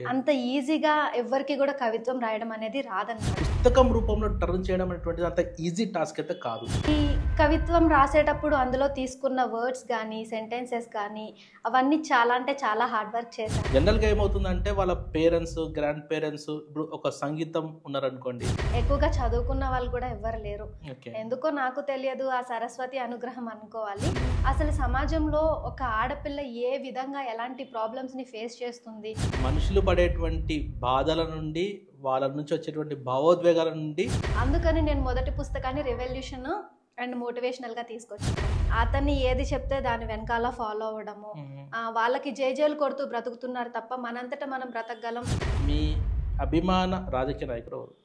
అంత ఈజీగా ఎవ్వరికి కూడా కవిత్వం రాయడం అనేది రాదన్నమాట. పుస్తకం రూపంలో టర్న్ చేయడం అనేటువంటిది అంత ఈజీ టాస్క్ అయితే కాదు. ఈ కవిత్వం రాసేటప్పుడు అందులో తీసుకున్న వర్డ్స్ కానీ సెంటెన్సెస్ కానీ అవన్నీ చాలా అంటే చాలా హార్డ్ వర్క్ చేశాను. జనరల్గా ఏమవుతుందంటే వాళ్ళ పేరెంట్స్, గ్రాండ్ పేరెంట్స్ ఇప్పుడు ఒక సంగీతం ఉన్నారనుకోండి, ఎక్కువగా చదువుకున్న వాళ్ళు కూడా ఎవ్వరు లేరు. ఓకే, ఎందుకో నాకు తెలియదు, ఆ సరస్వతి అనుగ్రహం అనుకోవాలి. అసలు సమాజంలో ఒక ఆడపిల్ల ఏ విధంగా ఎలాంటి ప్రాబ్లమ్స్ ని ఫేస్ చేస్తుంది, మనుషులు పడేటువంటి బాధల నుండి, వాళ్ళ నుంచి వచ్చేటువంటి భావోద్వేగాల నుండి. అందుకని నేను మొదటి పుస్తకాన్ని రెవల్యూషన్ అండ్ మోటివేషనల్ గా తీసుకొచ్చాను. అతన్ని ఏది చెప్తే దాని వెనకాల ఫాలో అవ్వడము, వాళ్ళకి జేజేలు కొడుతూ బ్రతుకుతున్నారు తప్ప మనంతటా మనం బ్రతకగలం. మీ అభిమాన రాజకీయ నాయకుడు ఎవరు?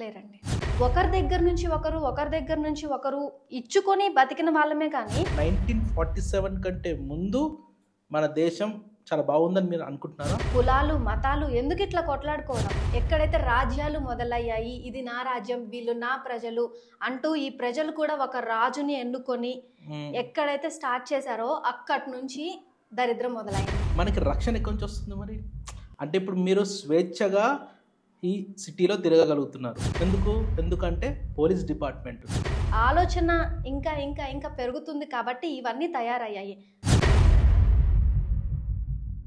లేరండి. ఒకరి దగ్గర నుంచి ఒకరు ఇచ్చుకొని బతికిన వాళ్ళమే కానీ 1947 కంటే ముందు మన దేశం చాలా బాగుందని మీరు అనుకుంటున్నారా? కులాలు మతాలు ఎందుకు ఇట్లా కొట్లాడుకోవడం? ఎక్కడైతే రాజ్యాలు మొదలయ్యాయి, ఇది నా రాజ్యం, వీళ్ళు నా ప్రజలు అంటూ ఈ ప్రజలు కూడా ఒక రాజుని ఎన్నుకొని ఎక్కడైతే స్టార్ట్ చేశారో అక్కడి నుంచి దరిద్రం మొదలైంది. మనకి రక్షణ ఎక్కడి నుంచి వస్తుంది మరి? అంటే ఇప్పుడు మీరు స్వేచ్ఛగా ఈ సిటీలో తిరగగలుగుతున్నారు ఎందుకంటే పోలీస్ డిపార్ట్మెంట్ ఆలోచన ఇంకా ఇంకా ఇంకా పెరుగుతుంది కాబట్టి ఇవన్నీ తయారయ్యాయి.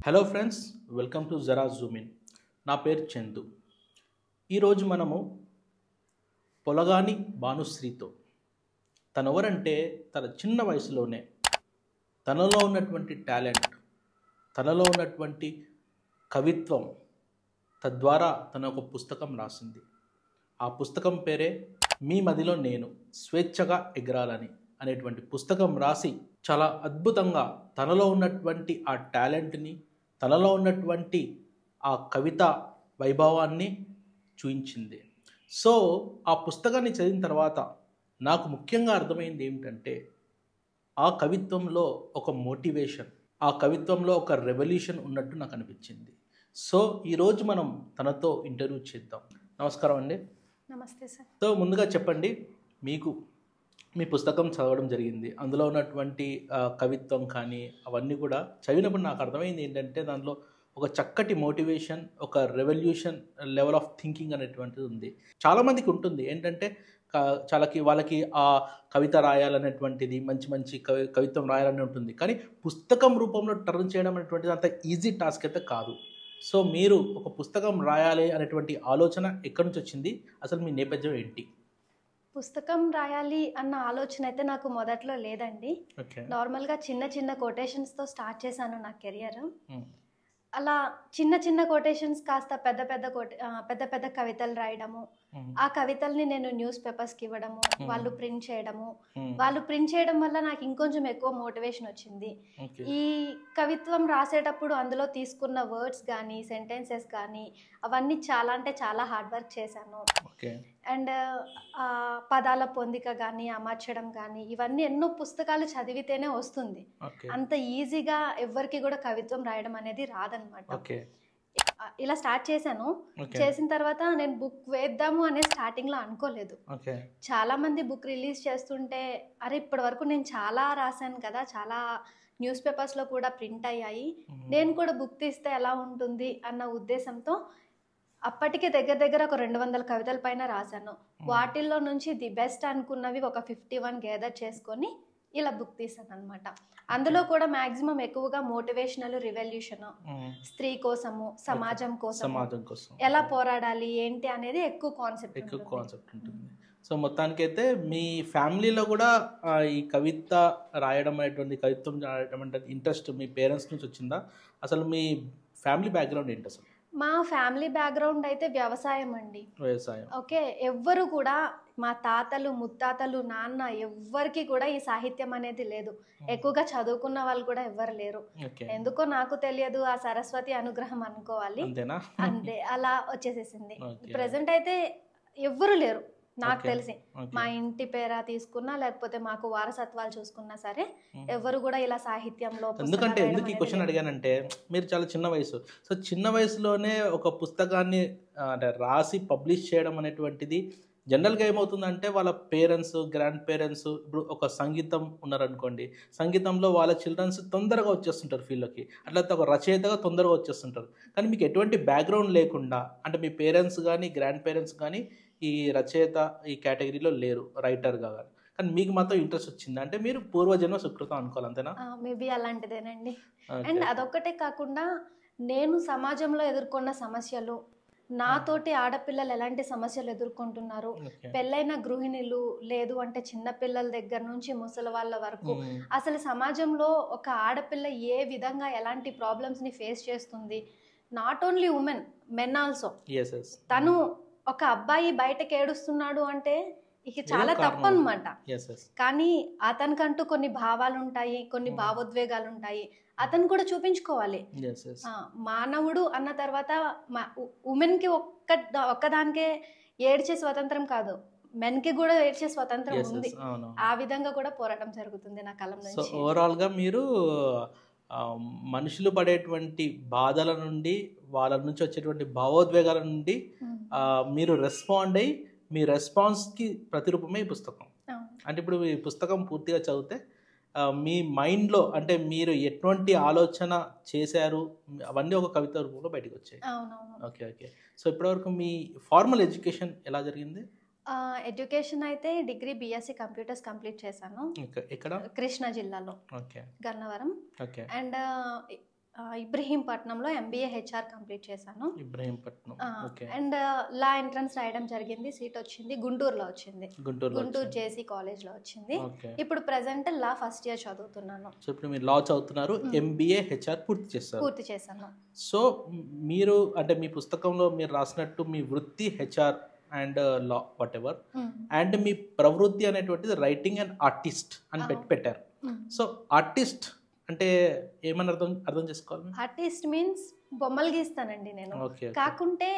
హలో ఫ్రెండ్స్, వెల్కమ్ టు జరా జూమిన్. నా పేరు చందు. ఈరోజు మనము పొలగాని భానుశ్రీతో, తనెవరంటే తన చిన్న వయసులోనే తనలో ఉన్నటువంటి టాలెంట్, తనలో ఉన్నటువంటి కవిత్వం, తద్వారా తన ఒక పుస్తకం రాసింది. ఆ పుస్తకం పేరే మీ మదిలో నేను స్వేచ్ఛగా ఎగరాలని అనేటువంటి పుస్తకం రాసి చాలా అద్భుతంగా తనలో ఉన్నటువంటి ఆ టాలెంట్ని, తనలో ఉన్నటువంటి ఆ కవిత వైభవాన్ని చూయించింది. సో ఆ పుస్తకాన్ని చదివిన తర్వాత నాకు ముఖ్యంగా అర్థమైంది ఏమిటంటే, ఆ కవిత్వంలో ఒక మోటివేషన్, ఆ కవిత్వంలో ఒక రెవల్యూషన్ ఉన్నట్టు నాకు అనిపించింది. సో ఈరోజు మనం తనతో ఇంటర్వ్యూ చేద్దాం. నమస్కారం అండి. నమస్తే సార్. సో ముందుగా చెప్పండి, మీకు మీ పుస్తకం చదవడం జరిగింది, అందులో ఉన్నటువంటి కవిత్వం కానీ అవన్నీ కూడా చదివినప్పుడు నాకు అర్థమైంది ఏంటంటే, దానిలో ఒక చక్కటి మోటివేషన్, ఒక రెవల్యూషన్ లెవెల్ ఆఫ్ థింకింగ్ అనేటువంటిది ఉంది. చాలామందికి ఉంటుంది ఏంటంటే, వాళ్ళకి ఆ కవిత రాయాలనేటువంటిది, మంచి కవిత్వం రాయాలని ఉంటుంది, కానీ పుస్తకం రూపంలో టర్న్ చేయడం అనేటువంటిది అంత ఈజీ టాస్క్ అయితే కాదు. సో మీరు ఒక పుస్తకం రాయాలి అనేటువంటి ఆలోచన ఎక్కడి నుంచి వచ్చింది? అసలు మీ నేపథ్యం ఏంటి? పుస్తకం రాయాలి అన్న ఆలోచన అయితే నాకు మొదట్లో లేదండి. నార్మల్గా చిన్న కొటేషన్స్తో స్టార్ట్ చేశాను నా కెరియర్. అలా చిన్న కొటేషన్స్ కాస్త పెద్ద పెద్ద కవితలు రాయడము, ఆ కవితల్ని నేను న్యూస్ పేపర్స్కి ఇవ్వడము, వాళ్ళు ప్రింట్ చేయడం వల్ల నాకు ఇంకొంచెం ఎక్కువ మోటివేషన్ వచ్చింది. ఈ కవిత్వం రాసేటప్పుడు అందులో తీసుకున్న వర్డ్స్ కానీ సెంటెన్సెస్ కానీ అవన్నీ చాలా అంటే చాలా హార్డ్ వర్క్ చేశాను. అండ్ పదాల పొందిక కానీ, అమర్చడం కానీ, ఇవన్నీ ఎన్నో పుస్తకాలు చదివితేనే వస్తుంది. అంత ఈజీగా ఎవ్వరికి కూడా కవిత్వం రాయడం అనేది రాదనమాట. ఇలా స్టార్ట్ చేశాను. చేసిన తర్వాత నేను బుక్ వేద్దాము అనే స్టార్టింగ్ లో అనుకోలేదు. చాలా మంది బుక్ రిలీజ్ చేస్తుంటే, అరే ఇప్పటి వరకు నేను చాలా రాశాను కదా, చాలా న్యూస్ పేపర్స్ లో కూడా ప్రింట్ అయ్యాయి, నేను కూడా బుక్ తీస్తే ఎలా ఉంటుంది అన్న ఉద్దేశంతో అప్పటికే దగ్గర ఒక 200 కవితల పైన రాశాను. వాటిల్లో నుంచి ది బెస్ట్ అనుకున్నవి ఒక 51 గ్యాదర్ చేసుకొని ఇలా బుక్ తీసాను అనమాట. అందులో కూడా మాక్సిమం ఎక్కువగా మోటివేషనల్, రివల్యూషన్, స్త్రీ కోసము, సమాజం కోసం ఎలా పోరాడాలి ఏంటి అనేది ఎక్కువ కాన్సెప్ట్ ఉంటుంది. సో మొత్తానికైతే మీ ఫ్యామిలీలో కూడా ఈ కవిత రాయడం అనేటువంటి, కవిత్వం రాయడం అంటే ఇంట్రెస్ట్ మీ పేరెంట్స్ నుంచి వచ్చిందా? అసలు మీ ఫ్యామిలీ బ్యాక్గ్రౌండ్ ఏంటి అసలు? మా ఫ్యామిలీ బ్యాక్గ్రౌండ్ అయితే వ్యవసాయం అండి. వ్యవసాయం. ఓకే. ఎవ్వరు కూడా, మా తాతలు ముత్తాతలు నాన్న ఎవ్వరికి కూడా ఈ సాహిత్యం అనేది లేదు. ఎక్కువగా చదువుకున్న వాళ్ళు కూడా ఎవ్వరు లేరు. ఎందుకో నాకు తెలియదు, ఆ సరస్వతి అనుగ్రహం అనుకోవాలి. అంతే, అలా వచ్చేసేసింది. ప్రెసెంట్ అయితే ఎవ్వరు లేరు నాకు తెలిసి. మా ఇంటి పేర తీసుకున్నా లేకపోతే మాకు వారసత్వాలు చూసుకున్నా సరే ఎవరు కూడా ఇలా సాహిత్యంలో. ఎందుకు ఈ క్వశ్చన్ అడిగానంటే, మీరు చాలా చిన్న వయసు, సో చిన్న వయసులోనే ఒక పుస్తకాన్ని రాసి పబ్లిష్ చేయడం అనేటువంటిది జనరల్గా ఏమవుతుందంటే వాళ్ళ పేరెంట్స్, గ్రాండ్ పేరెంట్స్ ఇప్పుడు ఒక సంగీతం ఉన్నారనుకోండి, సంగీతంలో వాళ్ళ చిల్డ్రన్స్ తొందరగా వచ్చేస్తుంటారు ఫీల్డ్లోకి, అట్లా ఒక రచయితగా తొందరగా వచ్చేస్తుంటారు. కానీ మీకు ఎటువంటి బ్యాక్గ్రౌండ్ లేకుండా, అంటే మీ పేరెంట్స్ కానీ గ్రాండ్ పేరెంట్స్ కానీ ఈ రచయిత ఈ కేటగిరీలో లేరు, రైటర్గా కానీ, కానీ మీకు మాత్రం ఇంట్రెస్ట్ వచ్చింది అంటే మీరు పూర్వజన్మ సుకృతం అనుకోవాలి, అంతేనా? మేబీ అలాంటిదేనండి. అండ్ అదొక్కటే కాకుండా నేను సమాజంలో ఎదుర్కొన్న సమస్యలు, నాతోటి ఆడపిల్లలు ఎలాంటి సమస్యలు ఎదుర్కొంటున్నారు, పెళ్ళైన గృహిణులు, లేదు అంటే చిన్న పిల్లల దగ్గర నుంచి ముసలి వాళ్ళ వరకు, అసలు సమాజంలో ఒక ఆడపిల్ల ఏ విధంగా ఎలాంటి ప్రాబ్లమ్స్ని ఫేస్ చేస్తుంది, not only women, men also. తను ఒక అబ్బాయి బయటకు ఏడుస్తున్నాడు అంటే ఇక చాలా తప్పు అనమాట. కానీ అతనికంటూ కొన్ని భావాలు ఉంటాయి, కొన్ని భావోద్వేగాలు ఉంటాయి, అతను కూడా చూపించుకోవాలి. మానవుడు అన్న తర్వాత ఉమెన్ కి ఒక్కదానికే ఏడ్చే స్వతంత్రం కాదు, మెన్ కి కూడా ఏడ్చే స్వతంత్రం ఉంది. ఆ విధంగా కూడా పోరాటం జరుగుతుంది నా కలం నుంచి. ఓవరాల్ గా మీరు మనుషులు పడేటువంటి బాధల నుండి, వాళ్ళ నుంచి వచ్చేటువంటి భావోద్వేగాల నుండి మీరు రెస్పాండ్ అయ్యి మీ రెస్పాన్స్కి ప్రతిరూపమే ఈ పుస్తకం. అంటే ఇప్పుడు ఈ పుస్తకం పూర్తిగా చదివితే మీ మైండ్లో అంటే మీరు ఎటువంటి ఆలోచన చేశారు అవన్నీ ఒక కవిత రూపంలో బయటకు వచ్చాయి. Okay okay. సో ఇప్పటివరకు మీ ఫార్మల్ ఎడ్యుకేషన్ ఎలా జరిగింది? ఎడ్యుకేషన్ అయితే డిగ్రీ బీఎస్సీ కంప్యూటర్స్ కంప్లీట్ చేశాను. ఎక్కడ? కృష్ణా జిల్లాలో, గన్నవరం. అండ్ ఇబ్రహీంపట్నంలో ఎంబీఏ హెచ్ఆర్ కంప్లీట్ చేశాను. ఇబ్రహీంపట్నం. అండ్ లా ఎంట్రన్స్ రాయడం జరిగింది, సీట్ వచ్చింది, గుంటూరులో వచ్చింది, గుంటూరు జేసీ కాలేజ్ లో వచ్చింది. ఇప్పుడు ప్రెసెంట్ లా ఫస్ట్ ఇయర్ చదువుతున్నాను. సో ఇప్పుడు మీరు లా చదువుతున్నారు, ఎంబీఏ హెచ్ఆర్ పూర్తి చేశాను. సో మీరు అంటే మీ పుస్తకంలో మీరు రాసినట్టు మీ వృత్తి HR and law whatever, and మీ ప్రవృత్తి అనేటువంటిది రైటింగ్ అండ్ ఆర్టిస్ట్ అని పెట్టారు. సో ఆర్టిస్ట్ అంటే ఏమని అర్థం చేసుకోవాలి? ఆర్టిస్ట్ మీన్స్ బొమ్మలు గీస్తానండి నేను. కాకుంటే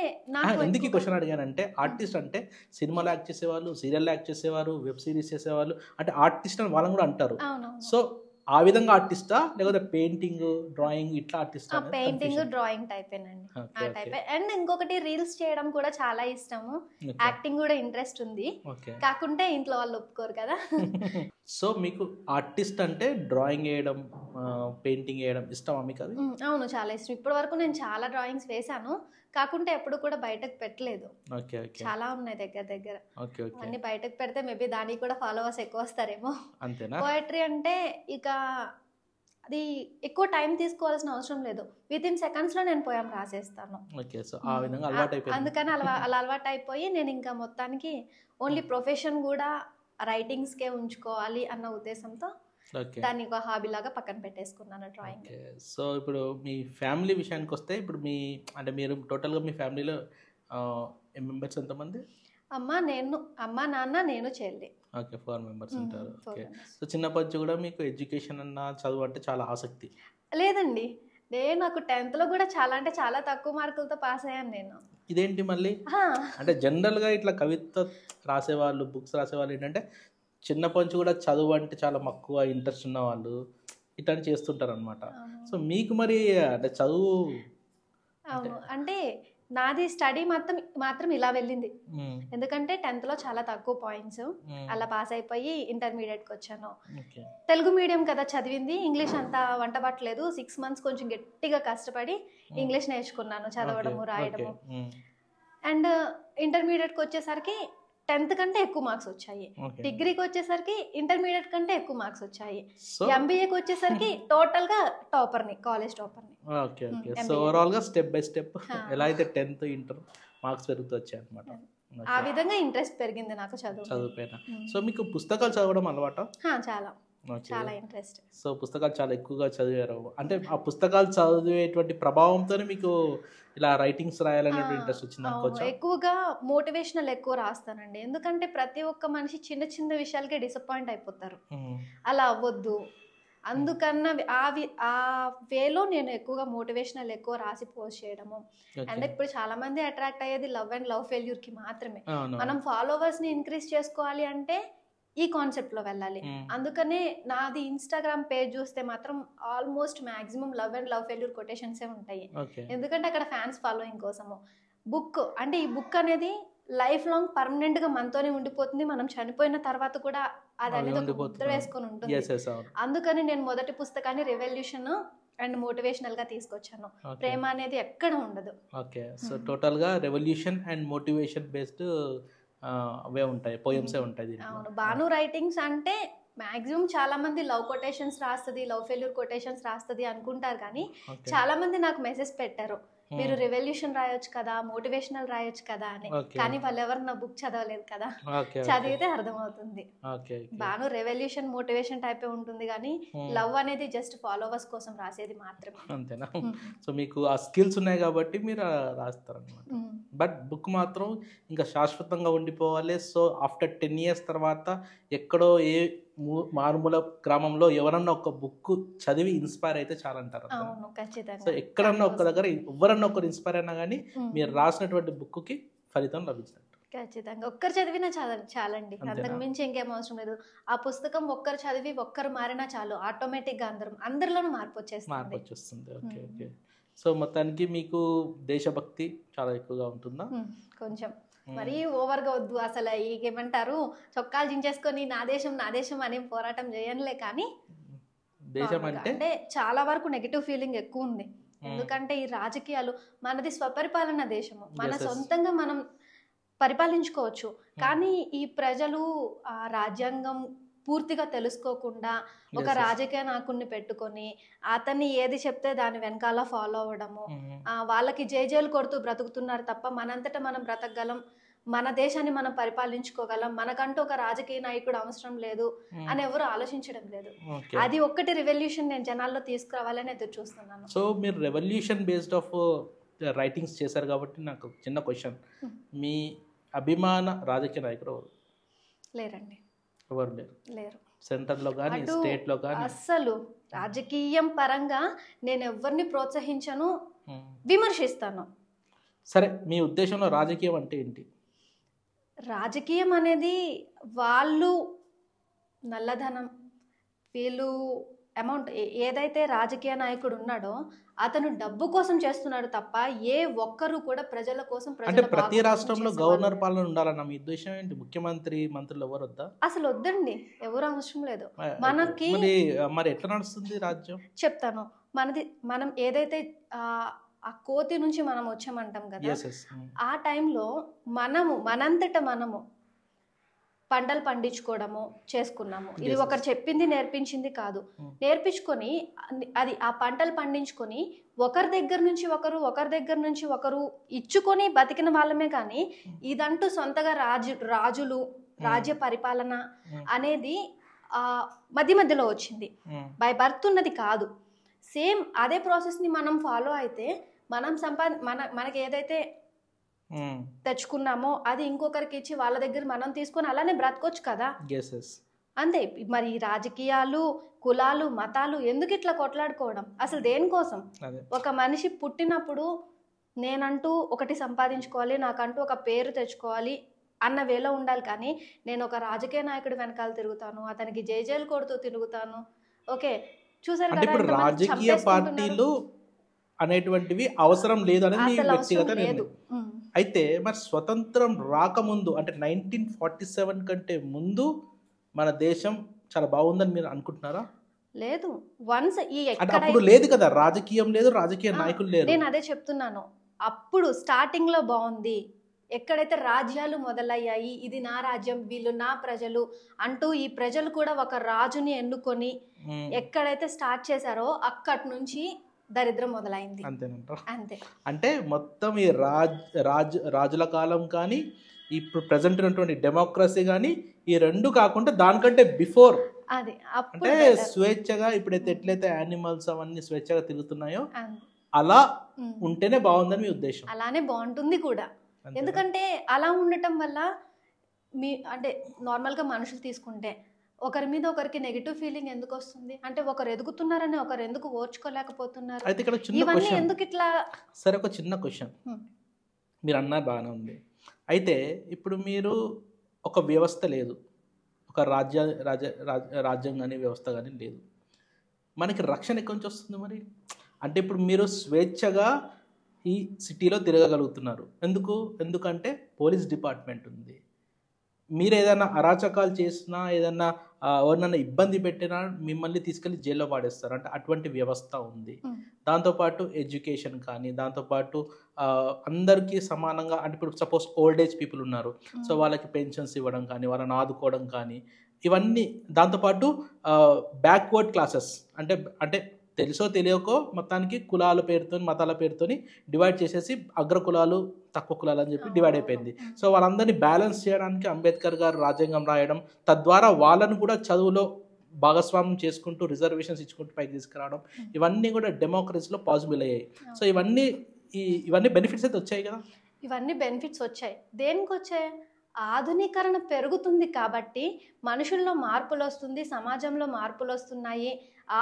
ఎందుకు ఈ క్వశ్చన్ అడిగానంటే, ఆర్టిస్ట్ అంటే సినిమాలో యాక్ట్ చేసేవాళ్ళు, సీరియల్ యాక్ట్ చేసేవారు, వెబ్ సిరీస్ చేసేవాళ్ళు, అంటే ఆర్టిస్ట్ అని వాళ్ళని కూడా అంటారు. సో ఆ విధంగా ఆర్టిస్టా లేకపోతే పెయింటింగ్, డ్రాయింగ్ ఇట్లా ఆర్టిస్టా? పెయింటింగ్, డ్రాయింగ్ టైపేనండి, ఆ టైపే. అండ్ ఇంకొకటి రీల్స్ చేయడం కూడా చాలా ఇష్టము, యాక్టింగ్ కూడా ఇంట్రెస్ట్ ఉంది, కాకుంటే ఇంట్లో వాళ్ళు ఒప్పుకోరు కదా. సో మీకు ఆర్టిస్ట్ అంటే డ్రాయింగ్ వేయడం, పెయింటింగ్ వేయడం ఇష్టమా మీకు? అది అవును, చాలా ఇష్టం. ఇప్పటి వరకు నేను చాలా డ్రాయింగ్స్ వేసాను, కాకుంటే ఎప్పుడు కూడా బయటకు పెట్టలేదు. చాలా ఉన్నాయి దగ్గర. అన్ని బయటకు పెడితే మేబీ దానికి కూడా ఫాలోవర్స్ ఎక్కువ వస్తారేమో. పోయట్రీ అంటే ఇక అది ఎక్కువ టైం తీసుకోవాల్సిన అవసరం లేదు, విత్ ఇన్ సెకండ్స్ లో నేను పోయాం రాసేస్తాను. అందుకని అలా అలవాటు అయిపోయి నేను ఇంకా మొత్తానికి ఓన్లీ ప్రొఫెషన్ కూడా రైటింగ్స్ కే ఉంచుకోవాలి అన్న ఉద్దేశంతో దాన్ని ఒక హాబీ లాగా పక్కన పెట్టేసుకున్నాను డ్రాయింగ్. సో ఇప్పుడు మీ ఫ్యామిలీ విషయానికి వస్తే, ఇప్పుడు మీ అంటే మీరు టోటల్గా మీ ఫ్యామిలీలో మెంబర్స్ ఎంతమంది? అమ్మ, నాన్న, నేను, చెల్లి. ఓకే, 4 మెంబర్స్ ఉంటారు. ఓకే. సో చిన్నప్పటి నుంచి కూడా మీకు ఎడ్యుకేషన్ అన్న చదువు అంటే చాలా ఆసక్తి? లేదండి, నాకు 10th లో కూడా చాలా అంటే చాలా తక్కువ మార్కులతో పాస్ అయ్యాను నేను. ఇదేంటి మళ్ళీ? అంటే జనరల్గా ఇట్లా కవిత రాసేవాళ్ళు, బుక్స్ రాసేవాళ్ళు ఏంటంటే చిన్నప్పటి నుంచి కూడా చదువు అంటే చాలా మక్కువ, ఇంట్రెస్ట్ ఉన్న వాళ్ళు ఇట్లా చేస్తుంటారు అనమాట. సో మీకు మరి అంటే చదువు అంటే నాది స్టడీ మాత్రం ఇలా వెళ్ళింది. ఎందుకంటే 10th లో చాలా తక్కువ పాయింట్స్, అలా పాస్ అయిపోయి ఇంటర్మీడియట్కి వచ్చాను. తెలుగు మీడియం కదా చదివింది, ఇంగ్లీష్ అంతా వంటబట్టలేదు. 6 months కొంచెం గట్టిగా కష్టపడి ఇంగ్లీష్ నేర్చుకున్నాను, చదవడము, రాయడము. అండ్ ఇంటర్మీడియట్కి వచ్చేసరికి 10th కంటే ఎక్కువ మార్క్స్ వచ్చాయి, డిగ్రీకి వచ్చేసరికి ఇంటర్మీడియట్ కంటే ఎక్కువ మార్క్స్ వచ్చాయి, ఎంబీఏకి వచ్చేసరికి టోటల్ గా టాపర్ని, కాలేజ్ టాపర్ని. Okay okay. సో ఓవరాల్ గా స్టెప్ బై స్టెప్ ఎలా అయితే 10th ఇంటర్ మార్క్స్ పెరుగుతూ వచ్చాయి అన్నమాట. ఆ విధంగా ఇంట్రెస్ట్ పెరిగింది నాకు చదువుపైన. సో మీకు పుస్తకాలు చదవడం అలవాటా? చాలా ఇంట్రెస్ట్. సో పుస్తకాలు చాలా ఎక్కువగా చదివారు అంటే ఆ పుస్తకాలు చదివేటువంటి ప్రభావంతోనే మీకు ఇలా రైటింగ్స్ రాయాలనే ఇంట్రెస్ట్ వచ్చింది అనుకోవచ్చు? ఎక్కువగా మోటివేషనల్ ఎక్కువ రాస్తానండి, ఎందుకంటే ప్రతి ఒక్క మనిషి చిన్న చిన్న విషయాలకే డిసప్పాయింట్ అయిపోతారు, అలా అవ్వద్దు. అందుకన్నా ఆ వేలో నేను ఎక్కువగా మోటివేషనల్ ఎక్కువ రాసి పోస్ట్ చేయడము. అండ్ ఇప్పుడు చాలా మంది అట్రాక్ట్ అయ్యేది లవ్ అండ్ లవ్ ఫెయిల్యూర్ కి మాత్రమే. మనం ఫాలోవర్స్ ని ఇంక్రీజ్ చేసుకోవాలి అంటే ఈ కాన్సెప్ట్ లో వెళ్ళాలి. అందుకనే నాది ఇన్స్టాగ్రామ్ పేజ్ చూస్తే మాత్రం almost maximum love and love failure కొటేషన్సే ఉంటాయి, ఎందుకంటే అక్కడ ఫ్యాన్స్ ఫాలోయింగ్ కోసము. బుక్ అంటే ఈ బుక్ అనేది లైఫ్ లాంగ్ పర్మనెంట్ గా మనతోనే ఉండిపోతుంది. మనం చనిపోయిన తర్వాత కూడా అది అనేది ఒక ముద్ర వేసుకొని ఉంటుంది. అందుకని నేను మొదటి పుస్తకాన్ని రెవల్యూషన్ అండ్ మోటివేషనల్ గా తీసుకొచ్చాను. ప్రేమ అనేది ఎక్కడ ఉండదు. ఓకే, సో టోటల్ గా రెవల్యూషన్ అండ్ మోటివేషన్ బేస్డ్ అవే ఉంటాయి, పోయమ్సే ఉంటాయి. అవును, భాను రైటింగ్స్ అంటే మాక్సిమం చాలా మంది లవ్ కొటేషన్స్ రాస్తుంది, లవ్ ఫెయిల్యూర్ కొటేషన్స్ రాస్తుంది అనుకుంటారు. కానీ చాలా మంది నాకు మెసేజ్ పెట్టారు, మీరు రెవల్యూషన్ రాయొచ్చు కదా, మోటివేషనల్ రాయొచ్చు కదా అని. కానీ వాళ్ళు ఎవరు నా బుక్ చదవలేదు కదా, చదివితే అర్థమవుతుంది. బాను రెవల్యూషన్ మోటివేషన్ టైపే ఉంటుంది, కానీ లవ్ అనేది జస్ట్ ఫాలోవర్స్ కోసం రాసేది మాత్రమే. అంతేనా? సో మీకు ఆ స్కిల్స్ ఉన్నాయి కాబట్టి మీరు రాస్తారు అనమాట. బట్ బుక్ మాత్రం ఇంకా శాశ్వతంగా ఉండిపోవాలి. సో ఆఫ్టర్ 10 years తర్వాత ఎక్కడో ఏ మారుమూల గ్రామంలో ఎవరన్నా ఒక బుక్ చదివి ఇన్స్పైర్ అయితే చాలంటారు. సో ఎక్కడన్నా ఒక దగ్గర ఎవరన్నా ఒకరు ఇన్స్పైర్ అయినా కానీ మీరు రాసినటువంటి బుక్కి ఫలితం లభించినట్టు. ఖచ్చితంగా ఒక్కరు చదివినా చాలండి, అంతకు మించి ఇంకేం అవసరం లేదు. ఆ పుస్తకం ఒక్కరు చదివి ఒక్కరు మారినా చాలు, ఆటోమేటిక్ గా అందరిలోనూ మార్పు వచ్చేస్తుంది. Okay okay. సో మొత్తానికి మీకు దేశభక్తి చాలా ఎక్కువగా ఉంటుందా? కొంచెం మరీ ఓవర్గా వద్దు, అసలు ఏమంటారు చొక్కాలు చించేసుకొని నా దేశం అనే పోరాటం చేయనులే. కానీ దేశం అంటే చాలా వరకు నెగిటివ్ ఫీలింగ్ ఎక్కువ ఉంది. ఎందుకంటే ఈ రాజకీయాలు, మనది స్వపరిపాలన దేశము, మన సొంతంగా మనం పరిపాలించుకోవచ్చు. కానీ ఈ ప్రజలు ఆ రాజ్యాంగం పూర్తిగా తెలుసుకోకుండా ఒక రాజకీయ నాయకుడిని పెట్టుకొని అతన్ని ఏది చెప్తే దాని వెనకాల ఫాలో అవ్వడము, వాళ్ళకి జేజేలు కొడుతూ బ్రతుకుతున్నారు తప్ప మనంతటా మనం బ్రతకగలం, మన దేశాన్ని మనం పరిపాలించుకోగలం, మనకంటూ ఒక రాజకీయ నాయకుడు అవసరం లేదు అని ఎవరు ఆలోచించడం లేదు. అది ఒక్కటి రెవల్యూషన్ నేను జనాల్లో తీసుకురావాలని ఎదురు చూస్తున్నాను. సో మీరు రెవల్యూషన్ బేస్డ్ ఆఫ్ రైటింగ్స్ చేశారు కాబట్టి నాకు చిన్న క్వశ్చన్, మీ అభిమాన రాజకీయ నాయకుడు ఎవరు? లేరండి. ఎవరు లేరు సెంటర్లో కానీ స్టేట్లో కానీ? అస్సలు రాజకీయం పరంగా నేను ఎవరిని ప్రోత్సహించను, విమర్శిస్తాను. సరే, మీ ఉద్దేశంలో రాజకీయం అంటే ఏంటి? రాజకీయం అనేది వాళ్ళు నల్లధనం, వీళ్ళు అమౌంట్, ఏదైతే రాజకీయ నాయకుడు ఉన్నాడో అతను డబ్బు కోసం చేస్తున్నాడు తప్ప ఏ ఒక్కరు కూడా ప్రజల కోసం. అంటే ప్రతి రాష్ట్రంలో గవర్నర్ పాలన ఉండాలన్న మీ ఉద్దేశం ఏంటి? ముఖ్యమంత్రి మంత్రులు ఎవరు వద్దా? అసలు వద్దండి, ఎవరు అవసరం లేదు మనకి. మరి ఎట్లా నడుస్తుంది రాజ్యం? చెప్తాను. మనం ఏదైతే ఆ కోతి నుంచి మనం వచ్చామంటాం కదా, ఆ టైంలో మనంతట మనము పంటలు పండించుకోవడము చేసుకున్నాము. ఇది ఒకరు చెప్పింది నేర్పించింది కాదు. నేర్పించుకొని అది ఆ పంటలు పండించుకొని ఒకరి దగ్గర నుంచి ఒకరు ఇచ్చుకొని బతికిన వాళ్ళమే. కానీ ఇదంటూ సొంతగా రాజులు రాజ్య పరిపాలన అనేది మధ్యలో వచ్చింది, బై బర్త్ ఉన్నది కాదు. సేమ్ అదే ప్రాసెస్ని మనం ఫాలో అయితే మనం మనకి ఏదైతే తెచ్చుకున్నామో అది ఇంకొకరికి ఇచ్చి వాళ్ళ దగ్గర మనం తీసుకొని అలానే బ్రతకొచ్చు కదా. అంతే. మరి రాజకీయాలు, కులాలు, మతాలు ఎందుకు ఇట్లా కొట్లాడుకోవడం? అసలు దేనికోసం? ఒక మనిషి పుట్టినప్పుడు నేనంటూ ఒకటి సంపాదించుకోవాలి, నాకంటూ ఒక పేరు తెచ్చుకోవాలి అన్న వేలో ఉండాలి. కానీ నేను ఒక రాజకీయ నాయకుడి వెనకాల తిరుగుతాను, అతనికి జేజేలు కొడుతూ తిరుగుతాను. ఓకే, చూసారు కదా, ఇప్పుడు రాజకీయ పార్టీలు అనేటువంటివి అవసరం లేదు అనేది వ్యక్తిగత నిర్ణయం. అయితే మరి స్వతంత్రం రాకముందు అంటే 1947 కంటే ముందు మన దేశం చాలా బాగుందని మీరు అనుకుంటున్నారా? లేదు. వన్స్ అప్పుడు లేదు కదా, రాజకీయం లేదు, రాజకీయ నాయకులు లేరు. నేను అదే చెప్తున్నాను, అప్పుడు స్టార్టింగ్ లో బాగుంది. ఎక్కడైతే రాజ్యాలు మొదలయ్యాయి, ఇది నా రాజ్యం, వీళ్ళు నా ప్రజలు అంటూ ఈ ప్రజలు కూడా ఒక రాజుని ఎన్నుకొని ఎక్కడైతే స్టార్ట్ చేశారో అక్కడి నుంచి దరిద్రం మొదలైంది. అంతే. అంటే మొత్తం ఈ రాజుల కాలం కానీ ఇప్పుడు ప్రజెంట్ ఉన్నటువంటి డెమోక్రసీ కానీ ఈ రెండు కాకుండా దానికంటే బిఫోర్ అంటే స్వేచ్ఛగా ఇప్పుడైతే ఎట్లయితే యానిమల్స్ అవన్నీ స్వేచ్ఛగా తిరుగుతున్నాయో అలా ఉంటేనే బాగుందని మీ ఉద్దేశం? అలానే బాగుంటుంది కూడా. ఎందుకంటే అలా ఉండటం వల్ల అంటే నార్మల్గా మనుషులు తీసుకుంటే ఒకరి మీద ఒకరికి నెగిటివ్ ఫీలింగ్ ఎందుకు వస్తుంది? అంటే ఒకరు ఎదుగుతున్నారని ఒకరు ఎందుకు ఓర్చుకోలేకపోతున్నారు? అయితే ఇక్కడ ఇవన్నీ ఎందుకు ఇట్లా? సరే, ఒక చిన్న క్వశ్చన్. మీరు అన్నారు బాగానే ఉంది. అయితే ఇప్పుడు మీరు ఒక వ్యవస్థ లేదు, ఒక రాజ్యం కానీ వ్యవస్థ కానీ లేదు, మనకి రక్షణ ఎక్కడి నుంచి వస్తుంది మరి? అంటే ఇప్పుడు మీరు స్వేచ్ఛగా ఈ సిటీలో తిరగగలుగుతున్నారు. ఎందుకంటే పోలీస్ డిపార్ట్మెంట్ ఉంది. మీరు ఏదైనా అరాచకాలు చేసినా, ఏదైనా ఎవరినైనా ఇబ్బంది పెట్టినా మిమ్మల్ని తీసుకెళ్ళి జైల్లో పాడేస్తారు. అంటే అటువంటి వ్యవస్థ ఉంది. దాంతోపాటు ఎడ్యుకేషన్ కానీ, దాంతోపాటు అందరికీ సమానంగా, అంటే ఇప్పుడు సపోజ్ ఓల్డ్ ఏజ్ పీపుల్ ఉన్నారు, సో వాళ్ళకి పెన్షన్స్ ఇవ్వడం కానీ, వాళ్ళని ఆదుకోవడం కానీ, ఇవన్నీ. దాంతోపాటు బ్యాక్వర్డ్ క్లాసెస్ అంటే తెలుసో తెలియకో మొత్తానికి కులాల పేరుతో, మతాల పేరుతో డివైడ్ చేసేసి అగ్ర కులాలు, తక్కువ కులాలు అని చెప్పి డివైడ్ అయిపోయింది. సో వాళ్ళందరినీ బ్యాలెన్స్ చేయడానికి అంబేద్కర్ గారు రాజ్యాంగం రాయడం, తద్వారా వాళ్ళను కూడా చదువులో భాగస్వామ్యం చేసుకుంటూ రిజర్వేషన్స్ ఇచ్చుకుంటూ పైకి తీసుకురావడం, ఇవన్నీ కూడా డెమోక్రసీలో పాసిబుల్ అయ్యాయి. సో ఇవన్నీ బెనిఫిట్స్ అయితే వచ్చాయి కదా. ఇవన్నీ బెనిఫిట్స్ వచ్చాయి. దేనికి వచ్చాయి? ఆధునీకరణ పెరుగుతుంది కాబట్టి మనుషుల్లో మార్పులు వస్తుంది, సమాజంలో మార్పులు వస్తున్నాయి,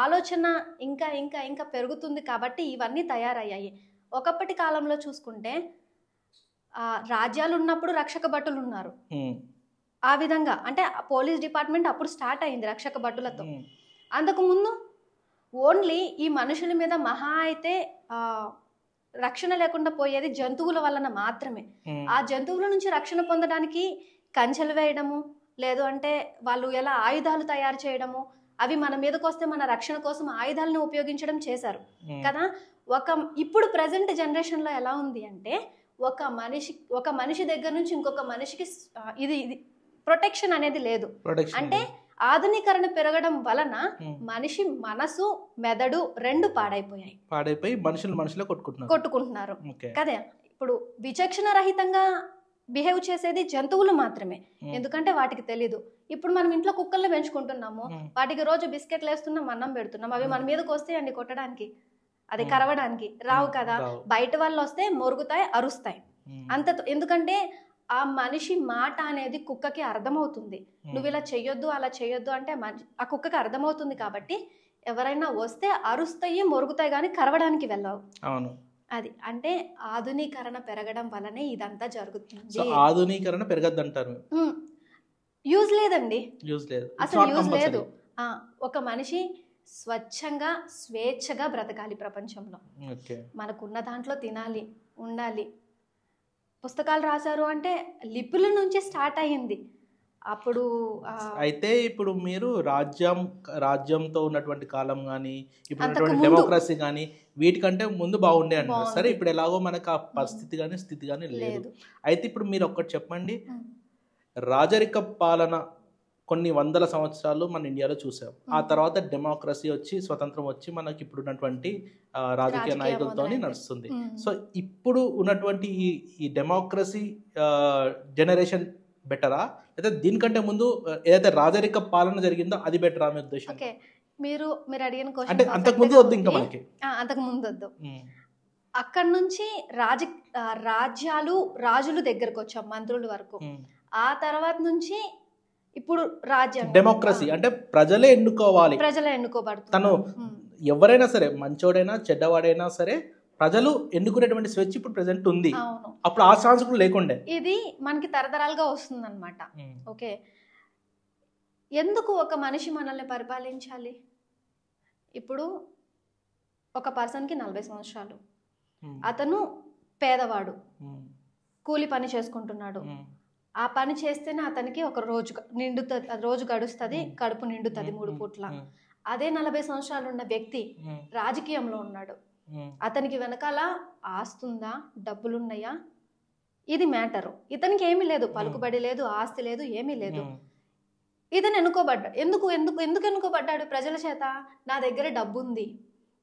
ఆలోచన ఇంకా ఇంకా ఇంకా పెరుగుతుంది కాబట్టి ఇవన్నీ తయారయ్యాయి. ఒకప్పటి కాలంలో చూసుకుంటే రాజ్యాలు ఉన్నప్పుడు రక్షక భటులు ఉన్నారు. ఆ విధంగా అంటే పోలీస్ డిపార్ట్మెంట్ అప్పుడు స్టార్ట్ అయింది రక్షక భటులతో. అంతకుముందు ఓన్లీ ఈ మనుషుల మీద మహా అయితే రక్షణ లేకుండా పోయేది జంతువుల వలన మాత్రమే. ఆ జంతువుల నుంచి రక్షణ పొందడానికి కంచెలు వేయడము, లేదు అంటే వాళ్ళు ఎలా ఆయుధాలు తయారు చేయడము, అవి మన మీదకి వస్తే మన రక్షణ కోసం ఆయుధాలను ఉపయోగించడం చేశారు కదా. ఇప్పుడు ప్రజెంట్ జనరేషన్లో ఎలా ఉంది అంటే ఒక మనిషి దగ్గర నుంచి ఇంకొక మనిషికి ఇది ప్రొటెక్షన్ అనేది లేదు. అంటే ఆధునీకరణ పెరగడం వలన మనిషి మనసు, మెదడు రెండు పాడైపోయి మనుషులే కొట్టుకుంటున్నారు కదా. ఇప్పుడు విచక్షణ రహితంగా బిహేవ్ చేసేది జంతువులు మాత్రమే, ఎందుకంటే వాటికి తెలీదు. ఇప్పుడు మనం ఇంట్లో కుక్కల్ని పెంచుకుంటున్నాము, వాటికి రోజు బిస్కెట్లు వేస్తున్నాం, అన్నం పెడుతున్నాం, అవి మన మీదకి వస్తాయండి కొట్టడానికి, అది కరవడానికి రావు కదా. బయట వాళ్ళు వస్తే మొరుగుతాయి, అరుస్తాయి అంత. ఎందుకంటే ఆ మనిషి మాట అనేది కుక్కకి అర్థమవుతుంది. నువ్వు ఇలా చెయ్యొద్దు, అలా చెయ్యొద్దు అంటే ఆ కుక్కకి అర్థమవుతుంది. కాబట్టి ఎవరైనా వస్తే అరుస్తాయి, మొరుగుతాయి, కానీ కరవడానికి వెళ్ళవు. అది అంటే ఆధునీకరణ పెరగడం వల్లనే ఇదంతా జరుగుతుంది. ఆధునీకరణ పెరగద్దంటారు. యూజ్ లేదండి, అసలు యూజ్ లేదు. ఒక మనిషి స్వచ్ఛంగా, స్వేచ్ఛగా బ్రతకాలి ప్రపంచంలో. మనకున్న దాంట్లో తినాలి, ఉండాలి. పుస్తకాలు రాశారు అంటే లిపుల నుంచి స్టార్ట్ అయ్యింది. అప్పుడు అయితే ఇప్పుడు మీరు రాజ్యంతో ఉన్నటువంటి కాలం కానీ, ఇప్పుడు డెమోక్రసీ కానీ, వీటికంటే ముందు బాగుండే అంటారు. సరే, ఇప్పుడు ఎలాగో మనకు ఆ పరిస్థితి కానీ స్థితి కానీ లేదు. అయితే ఇప్పుడు మీరు ఒక్కటి చెప్పండి, రాజరిక పాలన కొన్ని వందల సంవత్సరాలు మన ఇండియాలో చూసాం. ఆ తర్వాత డెమోక్రసీ వచ్చి, స్వతంత్రం వచ్చి మనకి ఇప్పుడు ఉన్నటువంటి రాజకీయ నాయకులతో నడుస్తుంది. సో ఇప్పుడు ఉన్నటువంటి ఈ డెమోక్రసీ జనరేషన్ బెటరా, లేదా దీనికంటే ముందు ఏదైతే రాజరిక పాలన జరిగిందో అది బెటరా మీ ఉద్దేశం? మీరు అడిగిన క్వశ్చన్ అంటే అంతకుముందు వద్దు, ఇంకా మనకి అంతకుముందు వద్దు. అక్కడ నుంచి రాజ్యాలు, రాజులు దగ్గరకు వచ్చాం, మంత్రుల వరకు. ఆ తర్వాత నుంచి ఇప్పుడు రాజ్యం, డెమోక్రసీ అంటే ప్రజలే ఎన్నుకోబడుతుంది. తను ఎవరైనా సరే, మంచోడైనా చెడ్డవాడైనా సరే, ప్రజలు ఎన్నుకునేటువంటి స్వేచ్ఛ ఇప్పుడు ప్రెసెంట్ ఉంది. అప్పుడు ఆ ఛాన్స్ కూడా లేకుండే. ఇది మనకి తరతరాలుగా వస్తుంది అనమాట. ఓకే, ఎందుకు ఒక మనిషి మనల్ని పరిపాలించాలి? ఇప్పుడు ఒక పర్సన్కి 40 సంవత్సరాలు, అతను పేదవాడు, కూలి పని చేసుకుంటున్నాడు. ఆ పని చేస్తేనే అతనికి ఒక రోజు గడుస్తుంది, కడుపు నిండుతుంది 3 పూట్ల. అదే 40 సంవత్సరాలు ఉన్న వ్యక్తి రాజకీయంలో ఉన్నాడు, అతనికి వెనకాల ఆస్తుందా, డబ్బులున్నాయా, ఇది మ్యాటరు. ఇతనికి ఏమీ లేదు, పలుకుబడి లేదు, ఆస్తి లేదు, ఏమీ లేదు. ఇతను ఎన్నుకోబడ్డాడు. ఎందుకు ఎన్నుకోబడ్డాడు? ప్రజల చేత. నా దగ్గర డబ్బు ఉంది,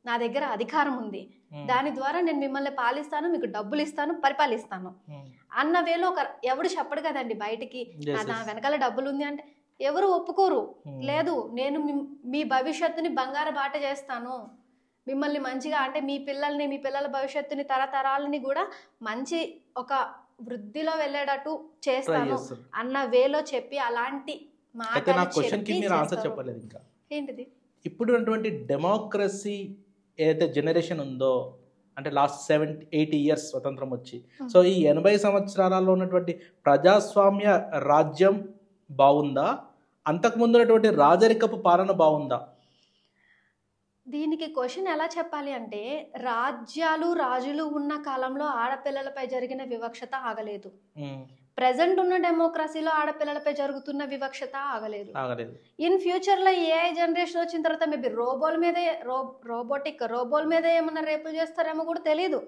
నా దగ్గర అధికారం ఉంది, దాని ద్వారా నేను మిమ్మల్ని పాలిస్తాను, మీకు డబ్బులు ఇస్తాను, పరిపాలిస్తాను అన్న వేలో ఎవడు చెప్పడు కదండి బయటికి, నా వెనకాల డబ్బులు ఉంది అంటే. ఎవరు ఒప్పుకోరు. లేదు, నేను మీ భవిష్యత్తుని బంగారు బాట చేస్తాను, మిమ్మల్ని మంచిగా, అంటే మీ పిల్లల భవిష్యత్తుని, తరతరాలని కూడా మంచి ఒక వృద్ధిలో వెళ్ళేటట్టు చేస్తాను అన్న వేలో చెప్పి, అలాంటి చెప్పలేదు. ఇంకా ఏంటిది? ఇప్పుడు ఉన్నటువంటి డెమోక్రసీ ఏదైతే జనరేషన్ ఉందో, అంటే లాస్ట్ 70-80 ఇయర్స్ స్వతంత్రం వచ్చి, సో ఈ 80 సంవత్సరాలలో ఉన్నటువంటి ప్రజాస్వామ్య రాజ్యం బాగుందా, అంతకుముందు ఉన్నటువంటి రాజరికపు పాలన బాగుందా? దీనికి క్వశ్చన్ ఎలా చెప్పాలి అంటే, రాజ్యాలు రాజులు ఉన్న కాలంలో ఆడపిల్లలపై జరిగిన వివక్షత ఆగలేదు. ప్రెసెంట్ ఉన్న డెమోక్రసీలో ఆడపిల్లలపై జరుగుతున్న వివక్షత ఆగలేదు. ఇన్ ఫ్యూచర్ లో ఏఐ జనరేషన్ వచ్చిన తర్వాత మేబీ రోబోల మీద ఏమన్నా రేపులు చేస్తారేమో కూడా తెలియదు.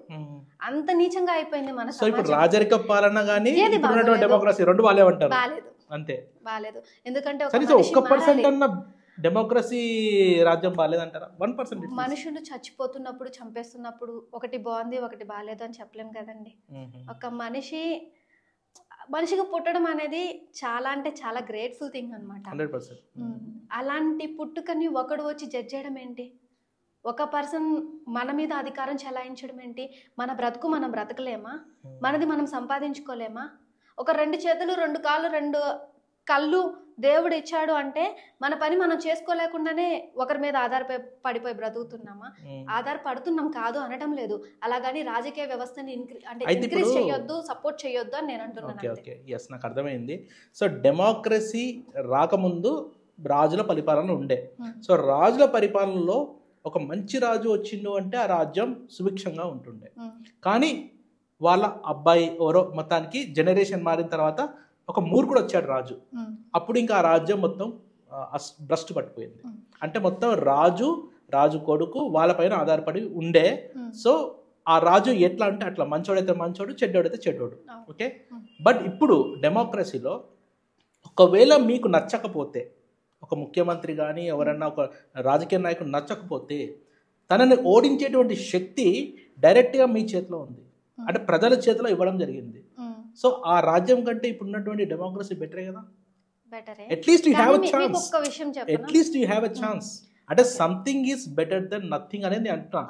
అంత నీచంగా అయిపోయింది మన సమాజం. రాజరిక పాలన గానీ డెమోక్రసీ రెండు బాలేదు. అంతే బాలేదు. ఎందుకంటే డెమోక్రసీ రాజ్యం బాలేదంటారా? 1% మనుషులు చచ్చిపోతున్నప్పుడు చంపేస్తున్నప్పుడు ఒకటి బాగుంది ఒకటి బాలేదు అని చెప్పలేం కదండి. ఒక మనిషిగా పుట్టడం అనేది చాలా అంటే చాలా గ్రేట్ఫుల్ థింగ్ అనమాట. అలాంటి పుట్టుకని ఒకడు వచ్చి జడ్జ్ చేయడం ఏంటి? ఒక పర్సన్ మన మీద అధికారం చెలాయించడం ఏంటి? మన బ్రతుకు మనం బ్రతకలేమా? మనది మనం సంపాదించుకోలేమా? ఒక 2 చేతులు 2 కాళ్ళు 2 కళ్ళు దేవుడు ఇచ్చాడు అంటే మన పని మనం చేసుకోలేకుండానే ఒకరి మీద ఆధారపడిపోయి బ్రతుకుతున్నామా? ఆధారపడుతున్నాం కాదు అనడం లేదు. అలాగని రాజకీయ వ్యవస్థని ఇంక్రీజ్ చేయొద్దు, సపోర్ట్ చేయొద్దు అని నేను అంటున్నాను. నాకు అర్థమైంది. సో డెమోక్రసీ రాకముందు రాజుల పరిపాలన ఉండే. సో రాజుల పరిపాలనలో ఒక మంచి రాజు వచ్చిండు అంటే ఆ రాజ్యం సుభిక్షంగా ఉంటుండే. కానీ వాళ్ళ అబ్బాయి ఎవరో మొత్తానికి జనరేషన్ మారిన తర్వాత ఒక మూర్ఖుడు వచ్చాడు రాజు. అప్పుడు ఇంకా ఆ రాజ్యం మొత్తం భ్రష్టు పట్టిపోయింది. అంటే మొత్తం రాజు కొడుకు వాళ్ళపైన ఆధారపడి ఉండే. సో ఆ రాజు ఎట్లా అంటే అట్లా, మంచోడైతే మంచోడు, చెడ్డోడైతే చెడ్డోడు. ఓకే, బట్ ఇప్పుడు డెమోక్రసీలో ఒకవేళ మీకు నచ్చకపోతే, ఒక ముఖ్యమంత్రి కానీ ఎవరన్నా ఒక రాజకీయ నాయకుడు నచ్చకపోతే తనని ఓడించేటువంటి శక్తి డైరెక్ట్గా మీ చేతిలో ఉంది. అంటే ప్రజల చేతిలో ఇవ్వడం జరిగింది. సో ఆ రాజ్యం కంటే ఇప్పుడు ఉన్నటువంటి డెమోక్రసీ బెటరే కదా. At least you have a chance. అంటే something is better than nothing అనేది అంటున్నా.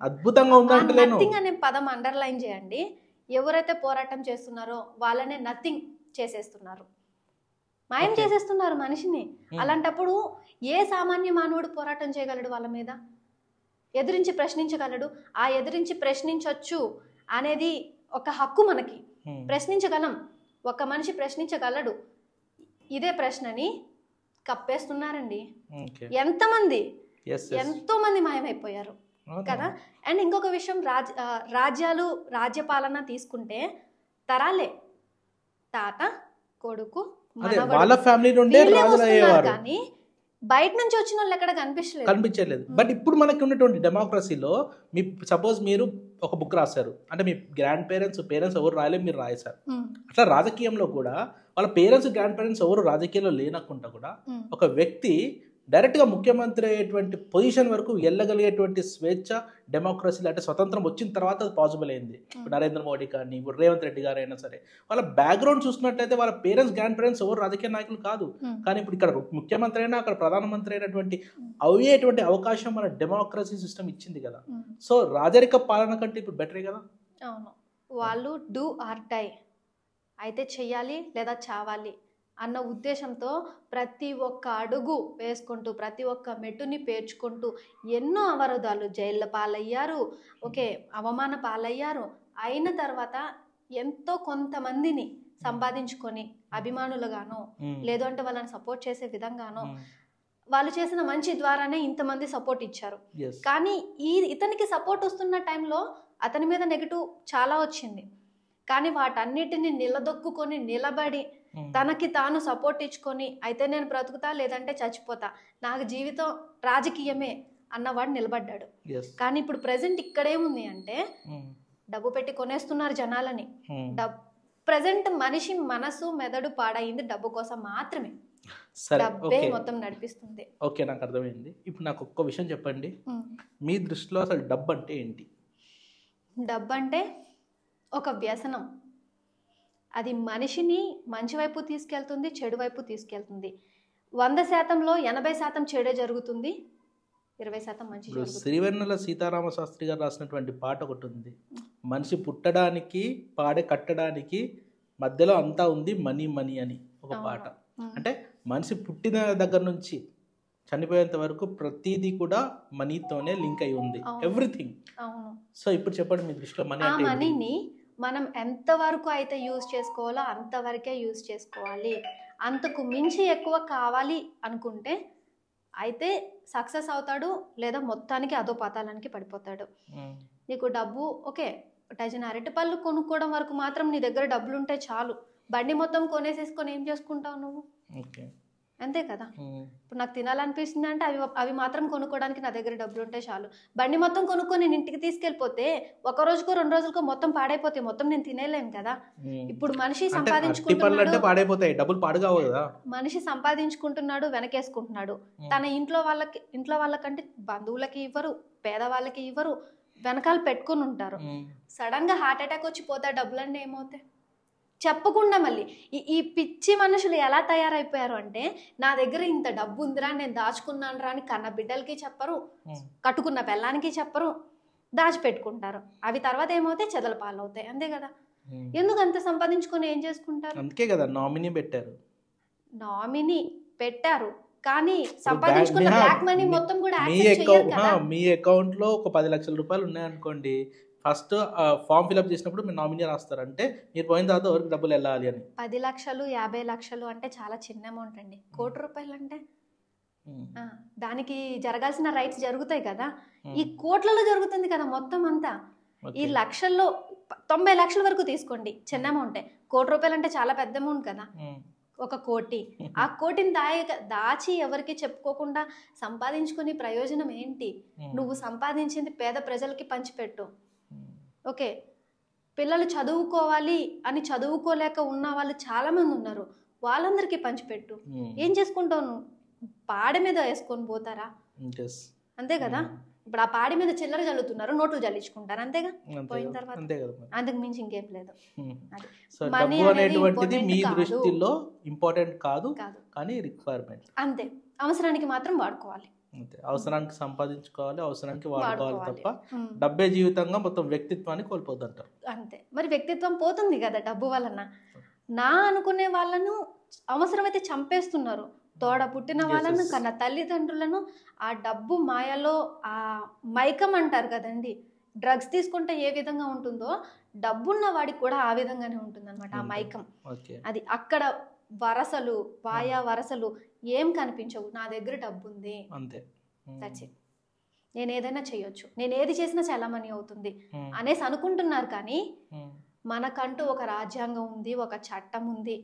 అద్భుతంగా ఉందంటే నథింగ్ అనే పదం అండర్లైన్ చేయండి. ఎవరైతే పోరాటం చేస్తున్నారో వాళ్ళనే నథింగ్ చేసేస్తున్నారు, మాయం చేసేస్తున్నారు మనిషిని. అలాంటప్పుడు ఏ సామాన్య మానవుడు పోరాటం చేయగలడు? వాళ్ళ మీద ఎదిరించి ప్రశ్నించగలడు. ఆ ఎదిరించి ప్రశ్నించవచ్చు అనేది ఒక హక్కు మనకి. ప్రశ్నించగలం, ఒక మనిషి ప్రశ్నించగలడు. ఇదే ప్రశ్నని కప్పేస్తున్నారండి. ఎంతో మంది మాయమైపోయారు కదా. అండ్ ఇంకొక విషయం, రాజ్యపాలన తీసుకుంటే తరాలే, తాత కొడుకు కానీ బయట నుంచి వచ్చిన వాళ్ళు ఎక్కడ కనిపించలేదు. బట్ ఇప్పుడు మనకి ఉన్నటువంటి డెమోక్రసీలో సపోజ్ మీరు ఒక బుక్ రాశారు అంటే మీ గ్రాండ్ పేరెంట్స్ ఎవరు రాయలేదు, మీరు రాశారు. అట్లా రాజకీయంలో కూడా వాళ్ళ పేరెంట్స్ గ్రాండ్ పేరెంట్స్ ఎవరు రాజకీయాల్లో లేనకుండా కూడా ఒక వ్యక్తి డైరెక్ట్గా ముఖ్యమంత్రి అయ్యేటువంటి పొజిషన్ వరకు వెళ్ళగలిగేటువంటి స్వేచ్ఛ డెమోక్రసీలో, అంటే స్వతంత్రం వచ్చిన తర్వాత అది పాసిబుల్ అయింది. ఇప్పుడు నరేంద్ర మోడీ కానీ ఇప్పుడు రేవంత్ రెడ్డి గారు అయినా సరే, వాళ్ళ బ్యాక్గ్రౌండ్ చూసుకున్నట్లయితే వాళ్ళ పేరెంట్స్ గ్రాండ్ పేరెంట్స్ ఎవరు రాజకీయ నాయకులు కాదు. కానీ ఇప్పుడు ఇక్కడ ముఖ్యమంత్రి అయినా అక్కడ ప్రధానమంత్రి అయినటువంటి అయ్యేటువంటి అవకాశం మన డెమోక్రసీ సిస్టమ్ ఇచ్చింది కదా. సో రాజరిక పాలన కంటే ఇప్పుడు బెటరే కదా. అవును, వాళ్ళు డూ ఆర్ డై అయితే చెయ్యాలి లేదా చావాలి అన్న ఉద్దేశంతో ప్రతి ఒక్క అడుగు వేసుకుంటూ ప్రతి ఒక్క మెట్టుని పేర్చుకుంటూ ఎన్నో అవరోధాలు, జైళ్ళ పాలయ్యారు, అవమాన పాలయ్యారు. అయిన తర్వాత ఎంతో కొంతమందిని సంపాదించుకొని అభిమానులుగానో లేదు అంటే వాళ్ళని సపోర్ట్ చేసే విధంగానో వాళ్ళు చేసిన మంచి ద్వారానే ఇంతమంది సపోర్ట్ ఇచ్చారు. కానీ ఇతనికి సపోర్ట్ వస్తున్న టైంలో అతని మీద నెగిటివ్ చాలా వచ్చింది. కానీ వాటన్నిటిని నిలదొక్కుని నిలబడి తనకి తాను సపోర్ట్ ఇచ్చుకొని అయితే నేను బ్రతుకుతా లేదంటే చచ్చిపోతా, నాకు జీవితం రాజకీయమే అన్నవాడు నిలబడ్డాడు. కానీ ఇప్పుడు ప్రెసెంట్ ఇక్కడేముంది అంటే డబ్బు పెట్టి కొనేస్తున్నారు జనాలని. ప్రెసెంట్ మనిషి మనసు మెదడు పాడైంది డబ్బు కోసం మాత్రమే. డబ్బే మొత్తం నడిపిస్తుంది. ఓకే, నాకు అర్థమైంది. ఇప్పుడు నాకు ఒక్క విషయం చెప్పండి, మీ దృష్టిలో అసలు డబ్బు అంటే ఏంటి? డబ్బు అంటే ఒక వ్యసనం. అది మనిషిని మంచి వైపు తీసుకెళ్తుంది, చెడు వైపు తీసుకెళ్తుంది. 100%లో 80% చెడే జరుగుతుంది, 20% మంచి జరుగుతుంది. శ్రీవెన్నెల సీతారామ శాస్త్రి గారు రాసినటువంటి పాట ఒకటి ఉంది, మనిషి పుట్టడానికి పాడే కట్టడానికి మధ్యలో అంతా ఉంది మనీ మనీ అని ఒక పాట. అంటే మనిషి పుట్టిన దగ్గర నుంచి చనిపోయేంత వరకు ప్రతిదీ కూడా మనీతోనే లింక్ అయి ఉంది, ఎవ్రీథింగ్. సో ఇప్పుడు చెప్పండి, మీ దృష్టిలో మనీ అంటే మనీని మనం ఎంతవరకు అయితే యూజ్ చేసుకోవాలో అంతవరకే యూజ్ చేసుకోవాలి. అంతకు మించి ఎక్కువ కావాలి అనుకుంటే అయితే సక్సెస్ అవుతాడు, లేదా మొత్తానికి అదో పాతాళానికి పడిపోతాడు. నీకు డబ్బు ఓకే, డజన్ అరటిపళ్ళు కొనుక్కోవడం వరకు మాత్రం నీ దగ్గర డబ్బులు ఉంటే చాలు. బండి మొత్తం కొనేసేసుకొని ఏం చేసుకుంటావు నువ్వు? అంతే కదా. ఇప్పుడు నాకు తినాలనిపిస్తుంది అంటే అవి మాత్రం కొనుక్కోవడానికి నా దగ్గర డబ్బులు ఉంటే చాలు. బండి మొత్తం కొనుక్కొని నేను ఇంటికి తీసుకెళ్ళిపోతే ఒక రోజుకో 2 రోజులకో మొత్తం పాడైపోతే మొత్తం నేను తినేలేను కదా. ఇప్పుడు మనిషి సంపాదించుకుంటున్నాడు, మనిషి సంపాదించుకుంటున్నాడు, వెనకేసుకుంటున్నాడు. తన ఇంట్లో వాళ్ళకంటే బంధువులకి ఇవ్వరు, పేదవాళ్ళకి ఇవ్వరు, వెనకాల పెట్టుకుని ఉంటారు. సడన్ గా హార్ట్ అటాక్ వచ్చి పోతే డబ్బులన్నీ ఏమవుతాయి చెప్పకుండా. మళ్ళీ ఈ పిచ్చి మనుషులు ఎలా తయారైపోయారు అంటే, నా దగ్గర ఇంత డబ్బు ఉందిరా, నేను దాచుకున్నాను రా అని కన్న బిడ్డలకి చెప్పరు, కట్టుకున్న పెళ్ళానికి చెప్పరు, దాచిపెట్టుకుంటారు. అవి తర్వాత ఏమవుతాయి, చెదల పాలు అవుతాయి. అంతే కదా. ఎందుకు అంత సంపాదించుకొని ఏం చేసుకుంటారు? అందుకే కదా నామినీ పెట్టారు కానీ సంపాదించుకున్న బ్లాక్ మనీ మొత్తం కూడా మీ అకౌంట్ లో ఒక 10 లక్షల రూపాయలు ఉన్నాయనుకోండి, ఫస్ట్ ఫామ్ ఫిల్అప్ చేసినప్పుడు మీరు నామినీ రాస్తారు. అంటే మీరు పోయిన తర్వాత ఎవరికి డబ్బులు వెళ్ళాలి అని. 10 లక్షలు 50 లక్షలు అంటే చాలా చిన్న అమౌంట్ అండి. 1 కోటి రూపాయలు అంటే దానికి జరగాల్సిన రైట్స్ జరుగుతాయి కదా. ఈ కోట్లలో జరుగుతుంది కదా మొత్తం అంతా. ఈ లక్షల్లో 90 లక్షల వరకు తీసుకోండి, చిన్న అమౌంటే. 1 కోటి రూపాయలు అంటే చాలా పెద్ద అమౌంట్ కదా. 1 కోటి, ఆ కోటిని దాచి ఎవరికి చెప్పుకోకుండా సంపాదించుకుని ప్రయోజనం ఏంటి? నువ్వు సంపాదించింది పేద ప్రజలకి పంచిపెట్టు. ఓకే, పిల్లలు చదువుకోవాలి అని చదువుకోలేక ఉన్న వాళ్ళు చాలా మంది ఉన్నారు, వాళ్ళందరికీ పంచిపెట్టు. ఏం చేసుకుంటావు నువ్వు? పాడి మీద వేసుకొని పోతారా? అంతే కదా. ఇప్పుడు ఆ పాడి మీద చిల్లర చల్లుతున్నారు, నోట్లు చల్లించుకుంటారు. అంతేగా, పోయిన తర్వాత అంతకు మించి ఇంకేం లేదు. మనీ అనేటువంటిది మీ దృష్టిలో ఇంపార్టెంట్ కాదు, కానీ రిక్వైర్మెంట్. అంతే, అవసరానికి మాత్రం వాడుకోవాలి. అంతే, అవసరానికి సంపాదించుకోవాలి, అవసరానికి వాడుకోవాలి తప్ప డబ్బే జీవితంగా మొత్తం వ్యక్తిత్వాన్ని కోల్పోతుంటారు. అంతే, మరి వ్యక్తిత్వం పోతుంది కదా డబ్బు వలన. నా అనుకునే వాళ్ళను అవసరమైతే చంపేస్తున్నారు, తోడ పుట్టిన వాళ్ళను, కన్నా తల్లిదండ్రులను. ఆ డబ్బు మాయలో ఆ మైకం అంటారు కదండి, డ్రగ్స్ తీసుకుంటే ఏ విధంగా ఉంటుందో డబ్బున్న వాడికి కూడా ఆ విధంగానే ఉంటుంది అనమాట ఆ మైకం. అది అక్కడ వరసలు, వాయా వరసలు ఏం కనిపించవు. నా దగ్గర డబ్బు ఉంది అంతే, నేను ఏదైనా చేయొచ్చు, నేను ఏది చేసినా చాలా మనీ అవుతుంది అనేసి అనుకుంటున్నారు. కానీ మనకంటూ ఒక రాజ్యాంగం ఉంది, ఒక చట్టం ఉంది,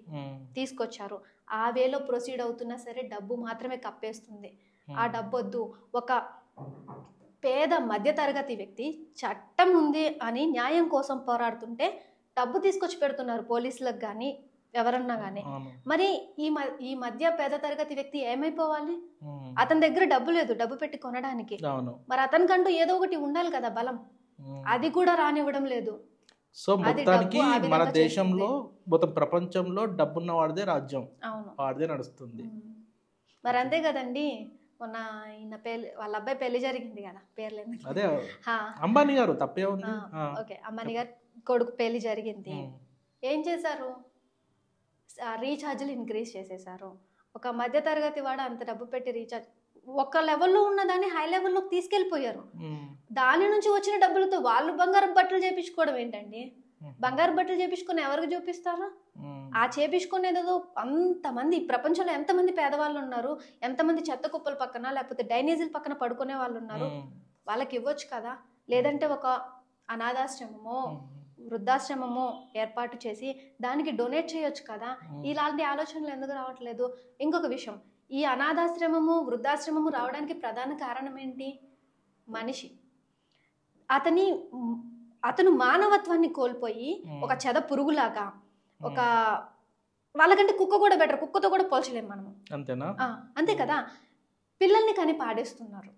తీసుకొచ్చారు. ఆ వేలో ప్రొసీడ్ అవుతున్నా సరే డబ్బు మాత్రమే కప్పేస్తుంది. ఆ డబ్బు వద్దు. ఒక పేద మధ్యతరగతి వ్యక్తి చట్టం ఉంది అని న్యాయం కోసం పోరాడుతుంటే డబ్బు తీసుకొచ్చి పెడుతున్నారు పోలీసులకు కానీ ఎవరన్నా కానీ. మరి ఈ మధ్య పేద తరగతి వ్యక్తి ఏమైపోవాలి? అతని దగ్గర డబ్బు లేదు డబ్బు పెట్టి కొనడానికి, మరి అతనికంటూ ఏదో ఒకటి ఉండాలి కదా బలం, అది కూడా రానివ్వడం లేదు. సో మొత్తానికి మన దేశంలో, మొత్తం ప్రపంచంలో డబ్బున్న వాడిదే రాజ్యం, వాడిదే నడుస్తుంది. మరి అంతే కదండి. మొన్న ఈయన వాళ్ళ అబ్బాయి పెళ్లి జరిగింది కదా, పేర్లేదు, అదే అంబానీ గారు, తప్పే ఉంది. ఓకే, అంబానీ గారు కొడుకు పెళ్లి జరిగింది. ఏం చేశారు? రీఛార్జ్లు ఇంక్రీజ్ చేసేసారు. ఒక మధ్య తరగతి వాడు అంత డబ్బు పెట్టి రీఛార్జ్, ఒక లెవెల్లో ఉన్నదాన్ని హై లెవెల్లోకి తీసుకెళ్ళిపోయారు. దాని నుంచి వచ్చిన డబ్బులతో వాళ్ళు బంగారు బట్టలు చేపించుకోవడం ఏంటండి? బంగారు బట్టలు చేపించుకొని ఎవరికి చూపిస్తారా? ఆ చేపించుకునేదో అంతమంది ప్రపంచంలో ఎంతమంది పేదవాళ్ళు ఉన్నారు, ఎంతమంది చెత్త కుప్పల పక్కన లేకపోతే డ్రైనేజీల పక్కన పడుకునే వాళ్ళు ఉన్నారు, వాళ్ళకి ఇవ్వచ్చు కదా. లేదంటే ఒక అనాథాశ్రమమో వృద్ధాశ్రమమో ఏర్పాటు చేసి దానికి డొనేట్ చేయొచ్చు కదా. ఇలాంటి ఆలోచనలు ఎందుకు రావట్లేదు? ఇంకొక విషయం, ఈ అనాథాశ్రమము వృద్ధాశ్రమము రావడానికి ప్రధాన కారణం ఏంటి? మనిషి అతను మానవత్వాన్ని కోల్పోయి ఒక చెద పురుగులాగా, ఒక వాళ్ళకంటే కుక్క కూడా బెటర్, కుక్కతో కూడా పోల్చలేము మనము. అంతేనా? అంతే కదా. పిల్లల్ని కని పాడేస్తున్నారు.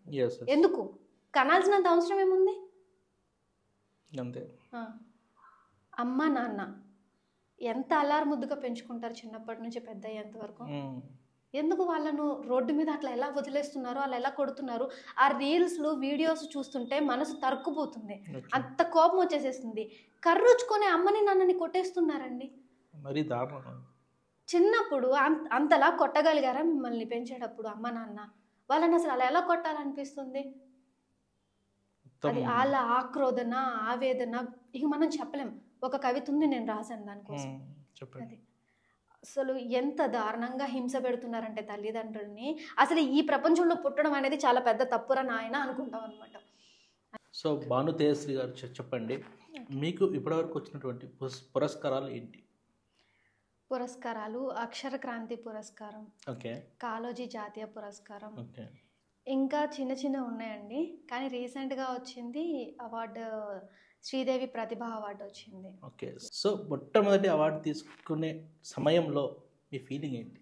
ఎందుకు? కనాల్సినంత అవసరం ఏముంది? అంతే. అమ్మ నాన్న ఎంత అల్లారు ముద్దుగా పెంచుకుంటారు చిన్నప్పటి నుంచి పెద్ద అయ్యేంత వరకు. ఎందుకు వాళ్ళను రోడ్డు మీద అట్లా ఎలా వదిలేస్తున్నారు, అలా ఎలా కొడుతున్నారు? ఆ రీల్స్లు వీడియోస్ చూస్తుంటే మనసు తరుక్కుపోతుంది, అంత కోపం వచ్చేసేస్తుంది. కర్రుచ్చుకొని అమ్మని నాన్నని కొట్టేస్తున్నారండి. చిన్నప్పుడు అంతలా కొట్టగలిగారా మిమ్మల్ని పెంచేటప్పుడు అమ్మ నాన్న? వాళ్ళని అసలు అలా ఎలా కొట్టాలనిపిస్తుంది? అది వాళ్ళ ఆక్రోధన, ఆవేదన ఇక మనం చెప్పలేం. ఒక కవిత ఉంది, నేను రాశాను దానికోసం. అది అసలు ఎంత దారుణంగా హింస పెడుతున్నారంటే తల్లిదండ్రుల్ని, అసలు ఈ ప్రపంచంలో పుట్టడం అనేది చాలా పెద్ద తప్పురా నాయన అనుకుంటాం అనమాట. సో భాను తేజశ్రీ గారు చెప్పండి, మీకు ఇప్పటివరకు వచ్చినటువంటి పురస్కారాలు ఏంటి? పురస్కారాలు అక్షర క్రాంతి పురస్కారం, ఓకే, కాళోజీ జాతీయ పురస్కారం, ఓకే, ఇంకా చిన్న చిన్న ఉన్నాయండి. కానీ రీసెంట్గా వచ్చింది అవార్డు శ్రీదేవి ప్రతిభ అవార్డు వచ్చింది. ఓకే. సో మొట్టమొదటి అవార్డు తీసుకునే సమయంలో మీ ఫీలింగ్ ఏంటి?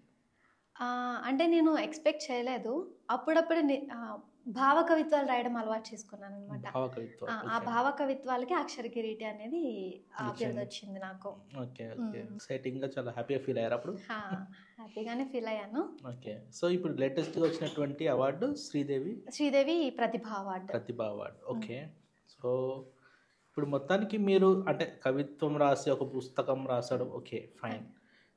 అంటే నేను ఎక్స్పెక్ట్ చేయలేదు. అప్పుడప్పుడు భావ కవిత్వాలు రాయడం అలవాటు చేసుకున్నాను అనమాట. ఆ భావ కవిత్వాలకి అక్షర కిరీటి అనేది పేరు వచ్చింది నాకు. Okay, okay. ఎక్సైటింగ్ గా చాలా హ్యాపీగా ఫీల్ అయ్యారు అప్పుడు? హ్యాపీగానే ఫీల్ అయ్యాను. ఓకే. సో ఇప్పుడు లేటెస్ట్ గా వచ్చినటువంటి అవార్డు శ్రీదేవి ప్రతిభ అవార్డు. ఓకే. సో ఇప్పుడు మొత్తానికి మీరు అంటే కవిత్వం రాసి ఒక పుస్తకం రాసడం, ఓకే ఫైన్.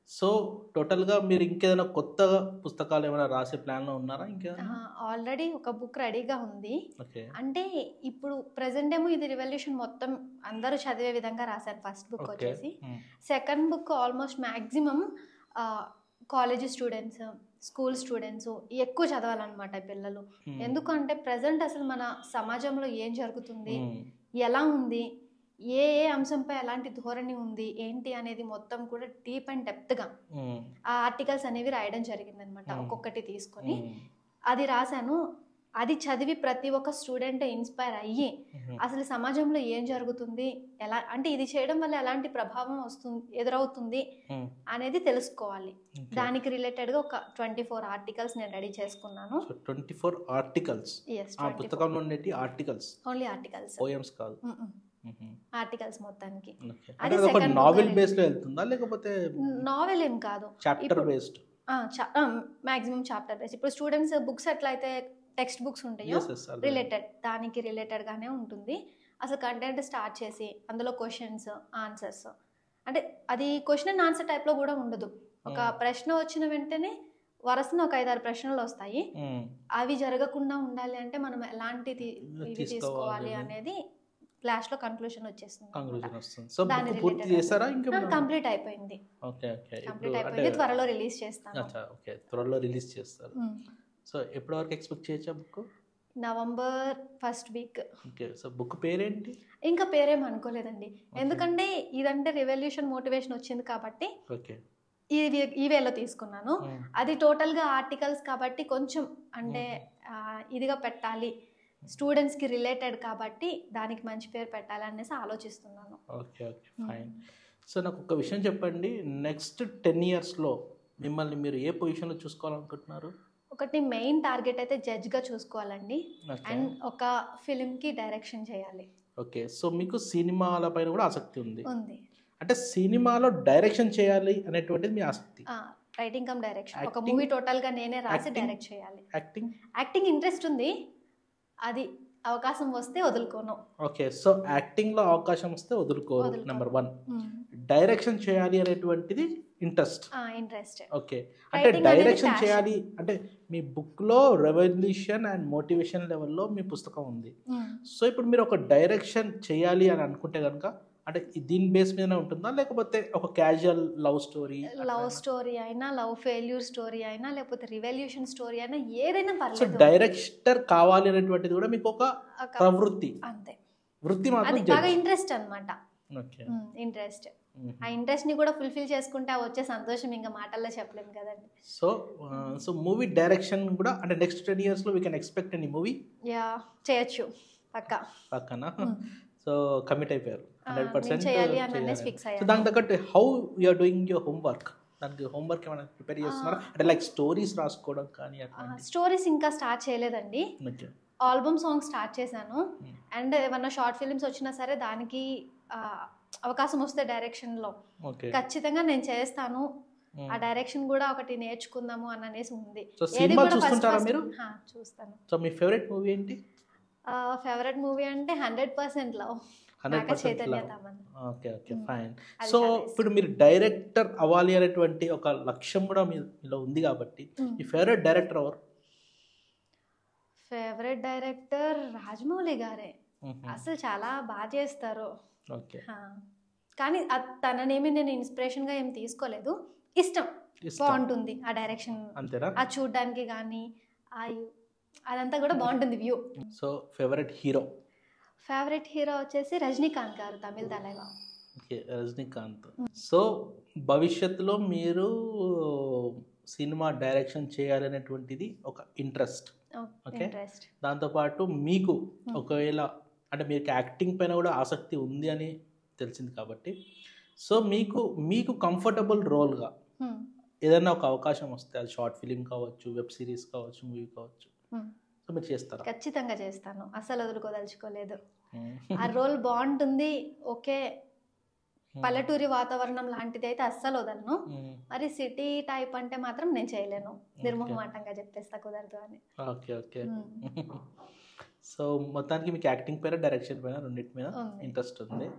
సో టోటల్గా మీరు ఇంకేదైనా కొత్తగా పుస్తకాలు ఏమైనా రాసే ప్లాన్లో ఉన్నారా? ఇంకా ఆల్రెడీ ఒక బుక్ రెడీగా ఉంది. ఓకే. అంటే ఇప్పుడు ప్రెసెంట్ ఏమో ఇది రివల్యూషన్ మొత్తం అందరూ చదివే విధంగా రాశాను ఫస్ట్ బుక్ వచ్చేసి. Second book almost maximum college students, school students ఎక్కువ చదవాలన్నమాట పిల్లలు. ఎందుకంటే ప్రెసెంట్ అసలు మన సమాజంలో ఏం జరుగుతుంది, ఎలా ఉంది, ఏ అంశంపై ఎలాంటి ధోరణి ఉంది ఏంటి అనేది మొత్తం కూడా డీప్ అండ్ డెప్త్గా ఆ ఆర్టికల్స్ అనేవి రాయడం జరిగిందనమాట. ఒక్కొక్కటి తీసుకొని అది రాశాను. అది చదివి ప్రతి ఒక్క స్టూడెంట్ ఇన్స్పైర్ అయ్యి అసలు సమాజంలో ఏం జరుగుతుంది, ఎలా అంటే ఇది చేయడం వల్ల ఎలాంటి ప్రభావం ఎదురవుతుంది అనేది తెలుసుకోవాలి. దానికి రిలేటెడ్గా ఒక 24 ఆర్టికల్స్ నేను రెడీ చేసుకున్నాను. 24 ఆర్టికల్స్? ఆ పుస్తకంలో ఉండేటి ఆర్టికల్స్? ఓన్లీ ఆర్టికల్స్, పోయమ్స్ కాదు. ఆర్టికల్స్ మొత్తానికి. అది ఒక నావెల్ బేస్ లో వెళ్తుందా లేకపోతే? నావెల్ ఏం కాదు, chapter based. Maximum chapter based. ఇప్పుడు స్టూడెంట్స్ బుక్స్ ఎట్లయితే టెక్స్ట్ బుక్స్ ఉంటాయో దానికి రిలేటెడ్ గానే ఉంటుంది. అసలు కంటెంట్ స్టార్ట్ చేసి అందులో క్వశ్చన్స్, ఆన్సర్స్, అంటే అది క్వశ్చన్ అండ్ ఆన్సర్ టైప్ లో కూడా ఉండదు. ఒక ప్రశ్న వచ్చిన వెంటనే వరుసన ఒక 5-6 ప్రశ్నలు వస్తాయి. అవి జరగకుండా ఉండాలి అంటే మనం ఎలాంటిది తీసుకోవాలి అనేది క్లాస్ లో కంక్లూజన్ వచ్చేస్తుంది. కంప్లీట్ అయిపోయింది. త్వరలో రిలీజ్ చేస్తాను. త్వరలో రిలీజ్ చేస్తారు. సో ఎప్పటి వరకు ఎక్స్పెక్ట్ చేయొచ్చా book? November first week. Okay. So book పేరేంటి? ఇంకా పేరేం అనుకోలేదండి, ఎందుకంటే ఇదంటే రివల్యూషన్ మోటివేషన్ వచ్చింది కాబట్టి ఈ వేలో తీసుకున్నాను. అది టోటల్ గా ఆర్టికల్స్ కాబట్టి కొంచెం అంటే ఇదిగా పెట్టాలి, స్టూడెంట్స్కి రిలేటెడ్ కాబట్టి దానికి మంచి పేరు పెట్టాలి అనేసి ఆలోచిస్తున్నాను. Okay, okay, fine. సో నాకు ఒక విషయం చెప్పండి, నెక్స్ట్ 10 yearsలో మిమ్మల్ని మీరు ఏ పొజిషన్లో చూసుకోవాలనుకుంటున్నారు? ఒకటి మెయిన్ టార్గెట్ అయితే జడ్జ్గా చూసుకోవాలండి, అండ్ ఒక ఫిలింకి డైరెక్షన్ చేయాలి. ఓకే. సో మీకు సినిమాల పైన కూడా ఆసక్తి ఉంది? అంటే సినిమాలో డైరెక్షన్ చేయాలి అనేటువంటిది మీ ఆసక్తి? రైటింగ్ కమ్ డైరెక్షన్, ఒక మూవీ టోటల్గా నేనే రాసి డైరెక్ట్ చేయాలి. యాక్టింగ్ ఇంట్రెస్ట్ ఉంది, అది అవకాశం వస్తే వదులుకోను. ఓకే. సో యాక్టింగ్లో అవకాశం వస్తే వదులుకోరు, నెంబర్ 1. డైరెక్షన్ చేయాలి అనేటువంటిది ఇంట్రెస్ట్. ఓకే. అంటే డైరెక్షన్ చేయాలి అంటే మీ బుక్లో రెవల్యూషన్ అండ్ మోటివేషన్ లెవెల్లో మీ పుస్తకం ఉంది. సో ఇప్పుడు మీరు ఒక డైరెక్షన్ చేయాలి అని అనుకుంటే కనుక అంటే దీని బేస్ మీద ఉంటుందా లేకపోతే ఒక క్యాజువల్ లవ్ స్టోరీ అయినా, లవ్ ఫెయిల్యూర్ స్టోరీ అయినా, లేకపోతే రివల్యూషన్ స్టోరీ అయినా, ఏదైనా పర్లేదు. సో డైరెక్టర్ కావాలి అనేటువంటిది కూడా మీకు ఒక ప్రవృత్తి, అంతే, వృత్తి మాత్రం బాగా ఇంట్రెస్ట్ అన్నమాట. ఇంట్రెస్ట్, ఆ ఇంట్రెస్ట్ ని కూడా ఫుల్ఫిల్ చేసుకుంటే వచ్చే సంతోషం ఇంకా మాటల్లో చెప్పలేము కదండి. సో మూవీ డైరెక్షన్ కూడా అంటే నెక్స్ట్ 10 yearsలో we can expect any movie? చేయొచ్చు, పక్కనా. సో కమిట్ అయిపోయారు 100%. సో దానికి తగ్గట్టు how you are doing your homework? దానికి హోంవర్క్ ఏమైనా ప్రిపేర్ చేస్తున్నారా? అంటే లైక్ స్టోరీస్ రాసుకోవడం కానీ అట్లా? స్టోరీస్ ఇంకా స్టార్ట్ చేయలేదండి. ఆల్బమ్ సాంగ్ స్టార్ట్ చేశాను, అండ్ ఏమన్నా షార్ట్ ఫిల్మ్స్ వచ్చినా సరే దానికి అవకాశం వస్తే డైరెక్షన్లో ఖచ్చితంగా నేను చేస్తాను. ఆ డైరెక్షన్ కూడా ఒకటి నేర్చుకుందాము అని అనేసి ఉంది. చూస్తాను. సో మీ ఫేవరెట్ మూవీ ఏంటి? ఫేవరెట్ మూవీ అంటే 100% love, Chaitanya Thaman. Okay, okay, fine. So ఇప్పుడు మీరు డైరెక్టర్ అవ్వాలి అనేటువంటి ఒక లక్ష్యం కూడా మీలో ఉంది కాబట్టి మీ ఫేవరెట్ డైరెక్టర్ ఎవరు? ఫేవరెట్ డైరెక్టర్ రాజమౌళి గారే. అసలు చాలా బాగా చేస్తారు. కానీ తననేమి నేను ఇన్స్పిరేషన్గా ఏం తీసుకోలేదు. ఇష్టం, బాగుంటుంది ఆ డైరెక్షన్, అంతేనా? ఆ చూడడానికి కానీ అదంతా కూడా బాగుంటుంది view. So favourite hero? Favourite hero వచ్చేసి రజనీకాంత్ గారు, తమిళ తలైవా. ఓకే, రజనీకాంత్. సో భవిష్యత్తులో మీరు సినిమా డైరెక్షన్ చేయాలనేటువంటిది ఒక ఇంట్రెస్ట్. ఓకే, దాంతోపాటు మీకు ఒకవేళ అంటే మీకు యాక్టింగ్ పైన కూడా ఆసక్తి ఉంది అని తెలిసింది కాబట్టి, సో మీకు కంఫర్టబుల్ రోల్గా ఏదైనా ఒక అవకాశం వస్తే, అది షార్ట్ ఫిలిం కావచ్చు, వెబ్ సిరీస్ కావచ్చు, మూవీ కావచ్చు, సో మీరు చేస్తారా? ఖచ్చితంగా చేస్తాను, అసలు వదులుకోదలుచుకోలేదు. ఆ రోల్ బాగుంటుంది, ఓకే, పల్లెటూరి వాతావరణం లాంటిది అయితే అస్సలు వదలను. మరి సిటీ టైప్ అంటే మాత్రం నేను చేయలేను, నిర్మోహమాటంగా చెప్పేస్తా, కుదరదు అని. Okay okay. సో మొత్తానికి మీకు యాక్టింగ్ పైన, డైరెక్షన్ పైన, రెండింటి మీద ఇంట్రెస్ట్ ఉంది.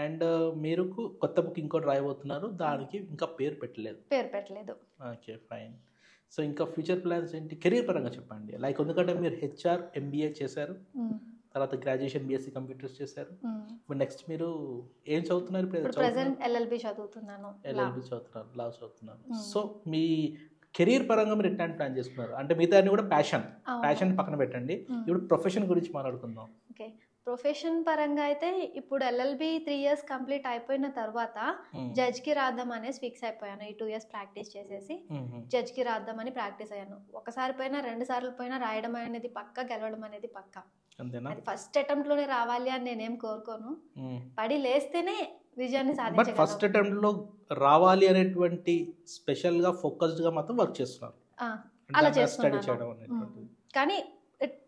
అండ్ మీరు కొత్త బుక్ ఇంకోటి రాయబోతున్నారు, దానికి ఇంకా పేరు పెట్టలేదు. Okay, fine. సో ఇంకా ఫ్యూచర్ ప్లాన్స్ ఏంటి, కెరీర్ పరంగా చెప్పండి. లైక్ ఎందుకంటే మీరు హెచ్ఆర్ MBA చేశారు, తర్వాత గ్రాడ్యుయేషన్ BSc కంప్యూటర్స్ చేశారు, ఇప్పుడు నెక్స్ట్ మీరు ఏం చదువుతున్నారు? ప్రెజెంట్ LLB చదువుతున్నాను, లా చదువుతున్నారు. సో మీ కెరీర్ పరంగా మీరు ఎట్లాంటి ప్లాన్ చేసుకున్నారు? అంటే మిగతా కూడా ప్యాషన్ పక్కన పెట్టండి, ఇప్పుడు ప్రొఫెషన్ గురించి మాట్లాడుకుందాం. ఓకే, ప్రొఫెషన్ పరంగా అయితే ఇప్పుడు LLB 3 years కంప్లీట్ అయిపోయిన తర్వాత జడ్జ్కి రాద్దాం అనేసి ఫిక్స్ అయిపోయాను. ఈ 2 years ప్రాక్టీస్ చేసేసి జడ్జ్కి రాద్దాం అని ప్రాక్టీస్ అయ్యాను. ఒకసారి పోయినా 2 సార్లు పోయినా రాయడం అనేది పక్క, గెలవడం అనేది పక్క. అది ఫస్ట్ అటెంప్ట్ లోనే రావాలి అని నేనేం కోరుకోను, పడి లేస్తేనే విజయాన్ని సాధించగలను. ఫస్ట్ అటెంప్ట్ లో రావాలి అనేటువంటి స్పెషల్ గా ఫోకస్డ్ గా మాత్రం వర్క్ చేస్తున్నారు, అలా చేస్తున్నాను. కానీ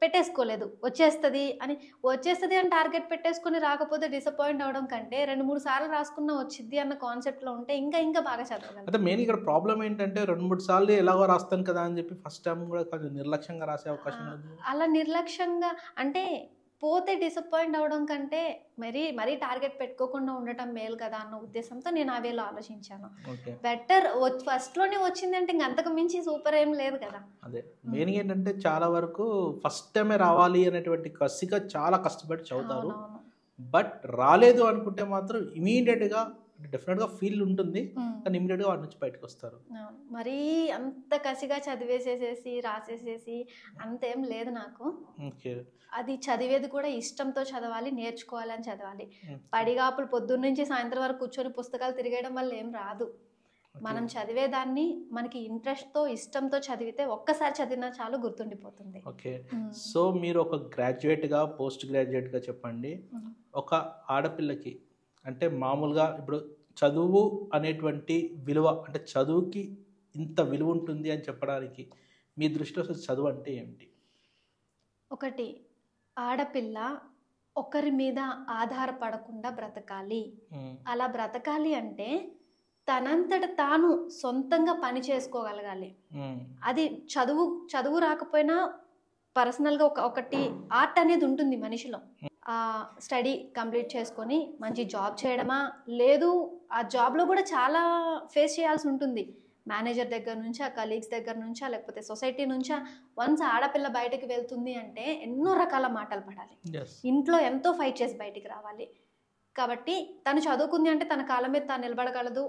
పెట్టేసుకోలేదు, వచ్చేస్తుంది అని టార్గెట్ పెట్టేసుకుని రాకపోతే డిసప్పాయింట్ అవడం కంటే 2-3 సార్లు రాసుకున్నా వచ్చింది అన్న కాన్సెప్ట్ లో ఉంటే ఇంకా బాగా చదవగలను. అంటే మెయిన్ ఇక్కడ ప్రాబ్లం ఏంటంటే 2-3 సార్లు ఎలాగో రాస్తాను కదా అని చెప్పి ఫస్ట్ టైం కూడా కొంచెం నిర్లక్ష్యంగా రాసే అవకాశం ఉంది. అలా నిర్లక్ష్యంగా అంటే పోతే డిసప్పాయింట్ అవడం కంటే మరీ టార్గెట్ పెట్టుకోకుండా ఉండటం మేలు కదా అన్న ఉద్దేశంతో నేను ఆ వేలో ఆలోచించాను. బెటర్ ఫస్ట్ లోనే వచ్చింది అంటే ఇంకంతకు మించి సూపర్ ఏం లేదు కదా. అదే మెయిన్ ఏంటంటే చాలా వరకు ఫస్ట్ టైమే రావాలి అనేటువంటి కసిగా చాలా కష్టపడి చదువుతారు, బట్ రాలేదు అనుకుంటే మాత్రం ఇమీడియట్గా డెఫినెట్గా ఫీల్ ఉంటుంది, కానీ ఇమీడియట్గా వాటి నుంచి బయటకు వస్తారు. మరీ అంత కసిగా చదివేసేసేసి రాసేసేసి అంతేం లేదు నాకు. అది చదివేది కూడా ఇష్టంతో చదవాలి, నేర్చుకోవాలని చదవాలి. పడిగాపులు పొద్దున్న నుంచి సాయంత్రం వరకు కూర్చొని పుస్తకాలు తిరిగేయడం వల్ల ఏం రాదు. మనం చదివేదాన్ని మనకి ఇంట్రెస్ట్తో ఇష్టంతో చదివితే ఒక్కసారి చదివినా చాలు గుర్తుండిపోతుంది. ఓకే, సో మీరు ఒక గ్రాడ్యుయేట్గా, పోస్ట్ గ్రాడ్యుయేట్గా చెప్పండి, ఒక ఆడపిల్లకి అంటే మామూలుగా ఇప్పుడు చదువు అనేటువంటి విలువ, అంటే చదువుకి ఇంత విలువ ఉంటుంది అని చెప్పడానికి మీ దృష్టిలో అసలు చదువు అంటే ఏమిటి? ఒకటి, ఆడపిల్ల ఒకరి మీద ఆధారపడకుండా బ్రతకాలి. అలా బ్రతకాలి అంటే తనంతట తాను సొంతంగా పని చేసుకోగలగాలి. అది చదువు రాకపోయినా పర్సనల్గా ఒకటి ఆర్ట్ అనేది ఉంటుంది మనిషిలో. స్టడీ కంప్లీట్ చేసుకొని మంచి జాబ్ చేయడమా, లేదు ఆ జాబ్లో కూడా చాలా ఫేస్ చేయాల్సి ఉంటుంది. మేనేజర్ దగ్గర నుంచా, కలీగ్స్ దగ్గర నుంచా, లేకపోతే సొసైటీ నుంచా. వన్స్ ఆడపిల్ల బయటకు వెళ్తుంది అంటే ఎన్నో రకాల మాటలు పడాలి, ఇంట్లో ఎంతో ఫైట్ చేసి బయటికి రావాలి. కాబట్టి తను చదువుకుంది అంటే తన కాళ్ళ మీద తాను నిలబడగలదు,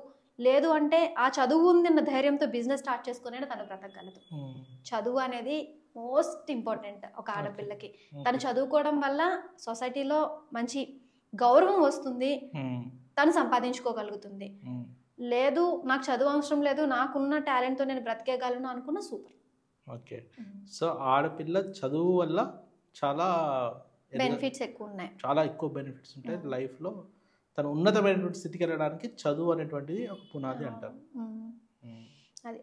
లేదు అంటే ఆ చదువు ఉందన్న ధైర్యంతో బిజినెస్ స్టార్ట్ చేసుకునే తను బ్రతకగలదు. చదువు అనేది మోస్ట్ ఇంపార్టెంట్ ఒక ఆడపిల్లకి. తను చదువుకోవడం వల్ల సొసైటీలో మంచి గౌరవం వస్తుంది, తను సంపాదించుకోగలుగుతుంది. లేదు నాకు చదువు అవసరం లేదు, నాకున్న టాలెంట్తో నేను బ్రతికేయగలను అనుకున్న సూపర్. ఓకే, సో ఆడపిల్ల చదువు వల్ల చాలా బెనిఫిట్స్ ఎక్కువ ఉన్నాయి, చాలా ఎక్కువ బెనిఫిట్స్ ఉంటాయి లైఫ్లో. తను ఉన్నతమైనటువంటి స్థితికి వెళ్ళడానికి చదువు అనేటువంటిది ఒక పునాది అంటారు.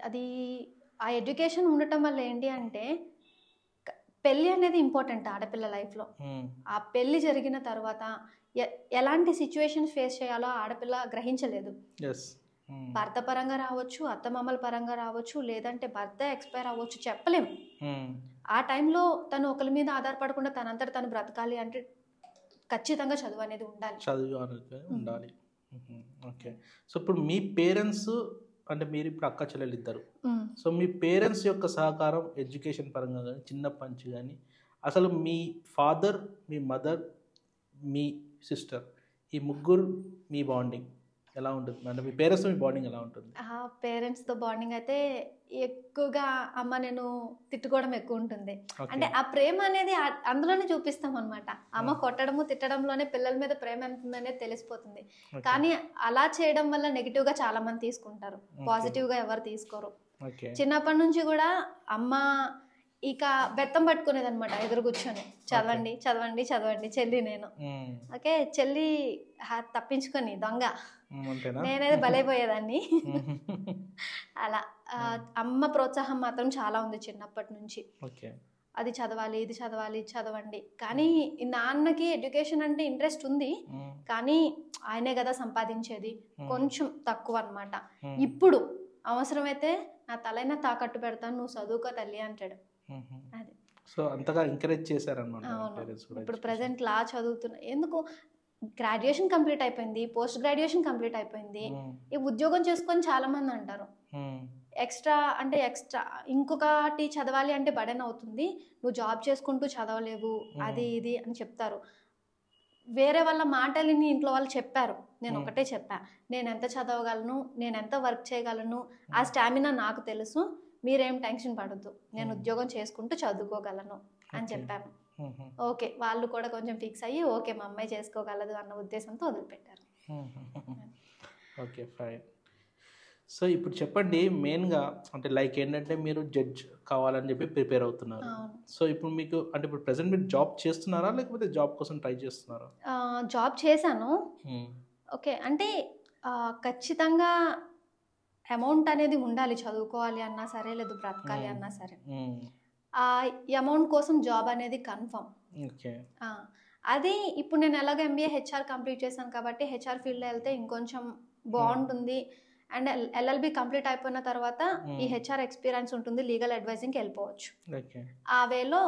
అది ఆ ఎడ్యుకేషన్ ఉండటం వల్ల ఏంటి అంటే పెళ్ళి అనేది ఇంపార్టెంట్ ఆడపిల్ల లైఫ్లో. ఆ పెళ్ళి జరిగిన తర్వాత ఎలాంటి సిచ్యువేషన్స్ ఫేస్ చేయాలో ఆడపిల్ల గ్రహించలేదు. భర్త పరంగా రావచ్చు, అత్తమామల పరంగా రావచ్చు, లేదంటే భర్త ఎక్స్పైర్ అవ్వచ్చు, చెప్పలేం. ఆ టైంలో తను ఒకరి మీద ఆధారపడకుండా తనంతట తను బ్రతకాలి అంటే ఖచ్చితంగా చదువు అనేది ఉండాలి. ఓకే, సో ఇప్పుడు మీ పేరెంట్స్ అంటే మీరు ఇప్పుడు అక్క చెల్లెలు ఇద్దరు, సో మీ పేరెంట్స్ యొక్క సహకారం ఎడ్యుకేషన్ పరంగా కానీ చిన్నప్పటి నుంచి కానీ, అసలు మీ ఫాదర్, మీ మదర్, మీ సిస్టర్, ఈ ముగ్గురు మీ బాండింగ్ ఎలా ఉంటుంది? అంటే మీ పేరెంట్స్తో మీ బాండింగ్ ఎలా ఉంటుంది? పేరెంట్స్తో బాండింగ్ అయితే ఎక్కువగా అమ్మ నేను తిట్టుకోవడం ఎక్కువ ఉంటుంది. అంటే ఆ ప్రేమ అనేది అందులోనే చూపిస్తాం అనమాట. అమ్మ కొట్టడము తిట్టడంలోనే పిల్లల మీద ప్రేమ ఎంత ఉందనేది తెలిసిపోతుంది. కానీ అలా చేయడం వల్ల నెగిటివ్గా చాలా మంది తీసుకుంటారు, పాజిటివ్గా ఎవరు తీసుకోరు. చిన్నప్పటి నుంచి కూడా అమ్మ ఇక బెత్తం పట్టుకునేది అనమాట, ఎదురు కూర్చొని చదవండి చదవండి చదవండి చెల్లి నేను. ఓకే, చెల్లి తప్పించుకొని దొంగ నేనేది బలైపోయేదాన్ని. అలా అమ్మ ప్రోత్సాహం మాత్రం చాలా ఉంది చిన్నప్పటి నుంచి. అది చదవాలి ఇది చదవాలి చదవండి. కానీ నాన్నకి ఎడ్యుకేషన్ అంటే ఇంట్రెస్ట్ ఉంది, కానీ ఆయనే కదా సంపాదించేది, కొంచెం తక్కువ అనమాట. ఇప్పుడు అవసరమైతే నా తలైనా తాకట్టు పెడతాను, నువ్వు చదువుకో తల్లి అంటాడు. అది సో అంతగా ఎంకరేజ్ చేశారన్నమాట. ఇప్పుడు ప్రెసెంట్ లా చదువుతున్నా, ఎందుకు గ్రాడ్యుయేషన్ కంప్లీట్ అయిపోయింది, పోస్ట్ గ్రాడ్యుయేషన్ కంప్లీట్ అయిపోయింది, ఈ ఉద్యోగం చేసుకొని చాలా మంది అంటారు ఎక్స్ట్రా ఇంకొకటి చదవాలి అంటే బడెన్ అవుతుంది, నువ్వు జాబ్ చేసుకుంటూ చదవలేవు అది ఇది అని చెప్తారు. వేరే వాళ్ళ మాటలని ఇంట్లో వాళ్ళు చెప్పారు, నేను ఒకటే చెప్పా, నేను ఎంత చదవగలను, నేను ఎంత వర్క్ చేయగలను, ఆ స్టామినా నాకు తెలుసు, మీరేం టెన్షన్ పడద్దు, నేను ఉద్యోగం చేసుకుంటూ చదువుకోగలను అని చెప్పాను. ఓకే, వాళ్ళు కూడా కొంచెం ఫిక్స్ అయ్యి ఓకే మా అమ్మాయి చేసుకోగలదు అన్న ఉద్దేశంతో వదిలిపెట్టారు. Okay fine. సో ఇప్పుడు చెప్పండి, మెయిన్గా అంటే లైక్ ఏంటంటే మీరు జడ్జ్ కావాలని చెప్పి ప్రిపేర్ అవుతున్నారు. సో ఇప్పుడు మీకు అంటే ఇప్పుడు ప్రెసెంట్ మీరు జాబ్ చేస్తున్నారా లేకపోతే జాబ్ కోసం ట్రై చేస్తున్నారా? జాబ్ చేశాను. ఓకే, అంటే ఖచ్చితంగా అమౌంట్ అనేది ఉండాలి, చదువుకోవాలి అన్నా సరే లేదు బ్రతకాలి అన్నా సరే. ఆ అమౌంట్ కోసం జాబ్ అనేది కన్ఫర్మ్. అది ఇప్పుడు నేను ఎలాగో MBA HR కంప్లీట్ చేశాను కాబట్టి HR ఫీల్డ్లో వెళ్తే ఇంకొంచెం బాగుంటుంది. అండ్ LLB కంప్లీట్ అయిపోయిన తర్వాత ఈ HR ఎక్స్పీరియన్స్ ఉంటుంది, లీగల్ అడ్వైజింగ్కి వెళ్ళిపోవచ్చు. ఆ వేలో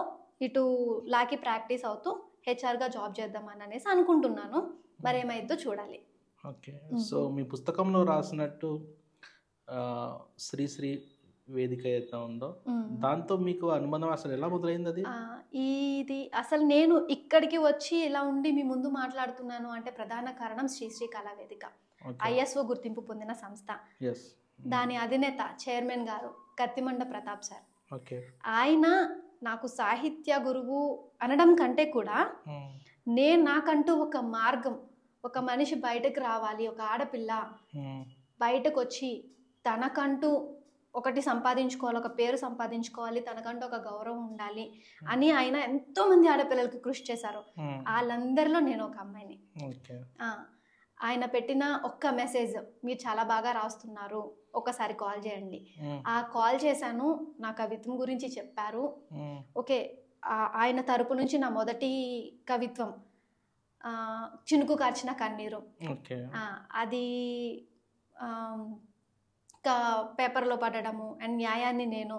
ఇటు లాకి ప్రాక్టీస్ అవుతూ హెచ్ఆర్గా జాబ్ చేద్దామని అనేసి అనుకుంటున్నాను. మరి ఏమైద్దో చూడాలి. ఓకే, సో మీ పుస్తకంలో రాసినట్టు శ్రీశ్రీ వేదిక ఏదైతే ఉందో దాంతో మీకు అనుబంధం అసలు ఎలా మొదలైంది? అది ఇది అసలు నేను ఇక్కడికి వచ్చి ఇలా ఉండి మీ ముందు మాట్లాడుతున్నాను అంటే ప్రధాన కారణం శ్రీశ్రీ కళా వేదిక, ISO గుర్తింపు పొందిన సంస్థ. దాని అధినేత చైర్మన్ గారు కత్తిమండ ప్రతాప్ సార్. ఆయన నాకు సాహిత్య గురువు అనడం కంటే కూడా నాకంటూ ఒక మార్గం, ఒక మనిషి బయటకు రావాలి, ఒక ఆడపిల్ల బయటకు వచ్చి తనకంటూ ఒకటి సంపాదించుకోవాలి, ఒక పేరు సంపాదించుకోవాలి, తనకంటూ ఒక గౌరవం ఉండాలి అని ఆయన ఎంతో మంది ఆడపిల్లలకి కృషి చేశారు. వాళ్ళందరిలో నేను ఒక అమ్మాయిని. ఆయన పెట్టిన ఒక్క మెసేజ్, మీరు చాలా బాగా రాస్తున్నారు, ఒకసారి కాల్ చేయండి. ఆ కాల్ చేశాను, నా కవిత్వం గురించి చెప్పారు. ఓకే, ఆయన తరపు నుంచి నా మొదటి కవిత్వం చినుకు కార్చిన కన్నీరు, అది పేపర్లో పడడము, అండ్ న్యాయాన్ని నేను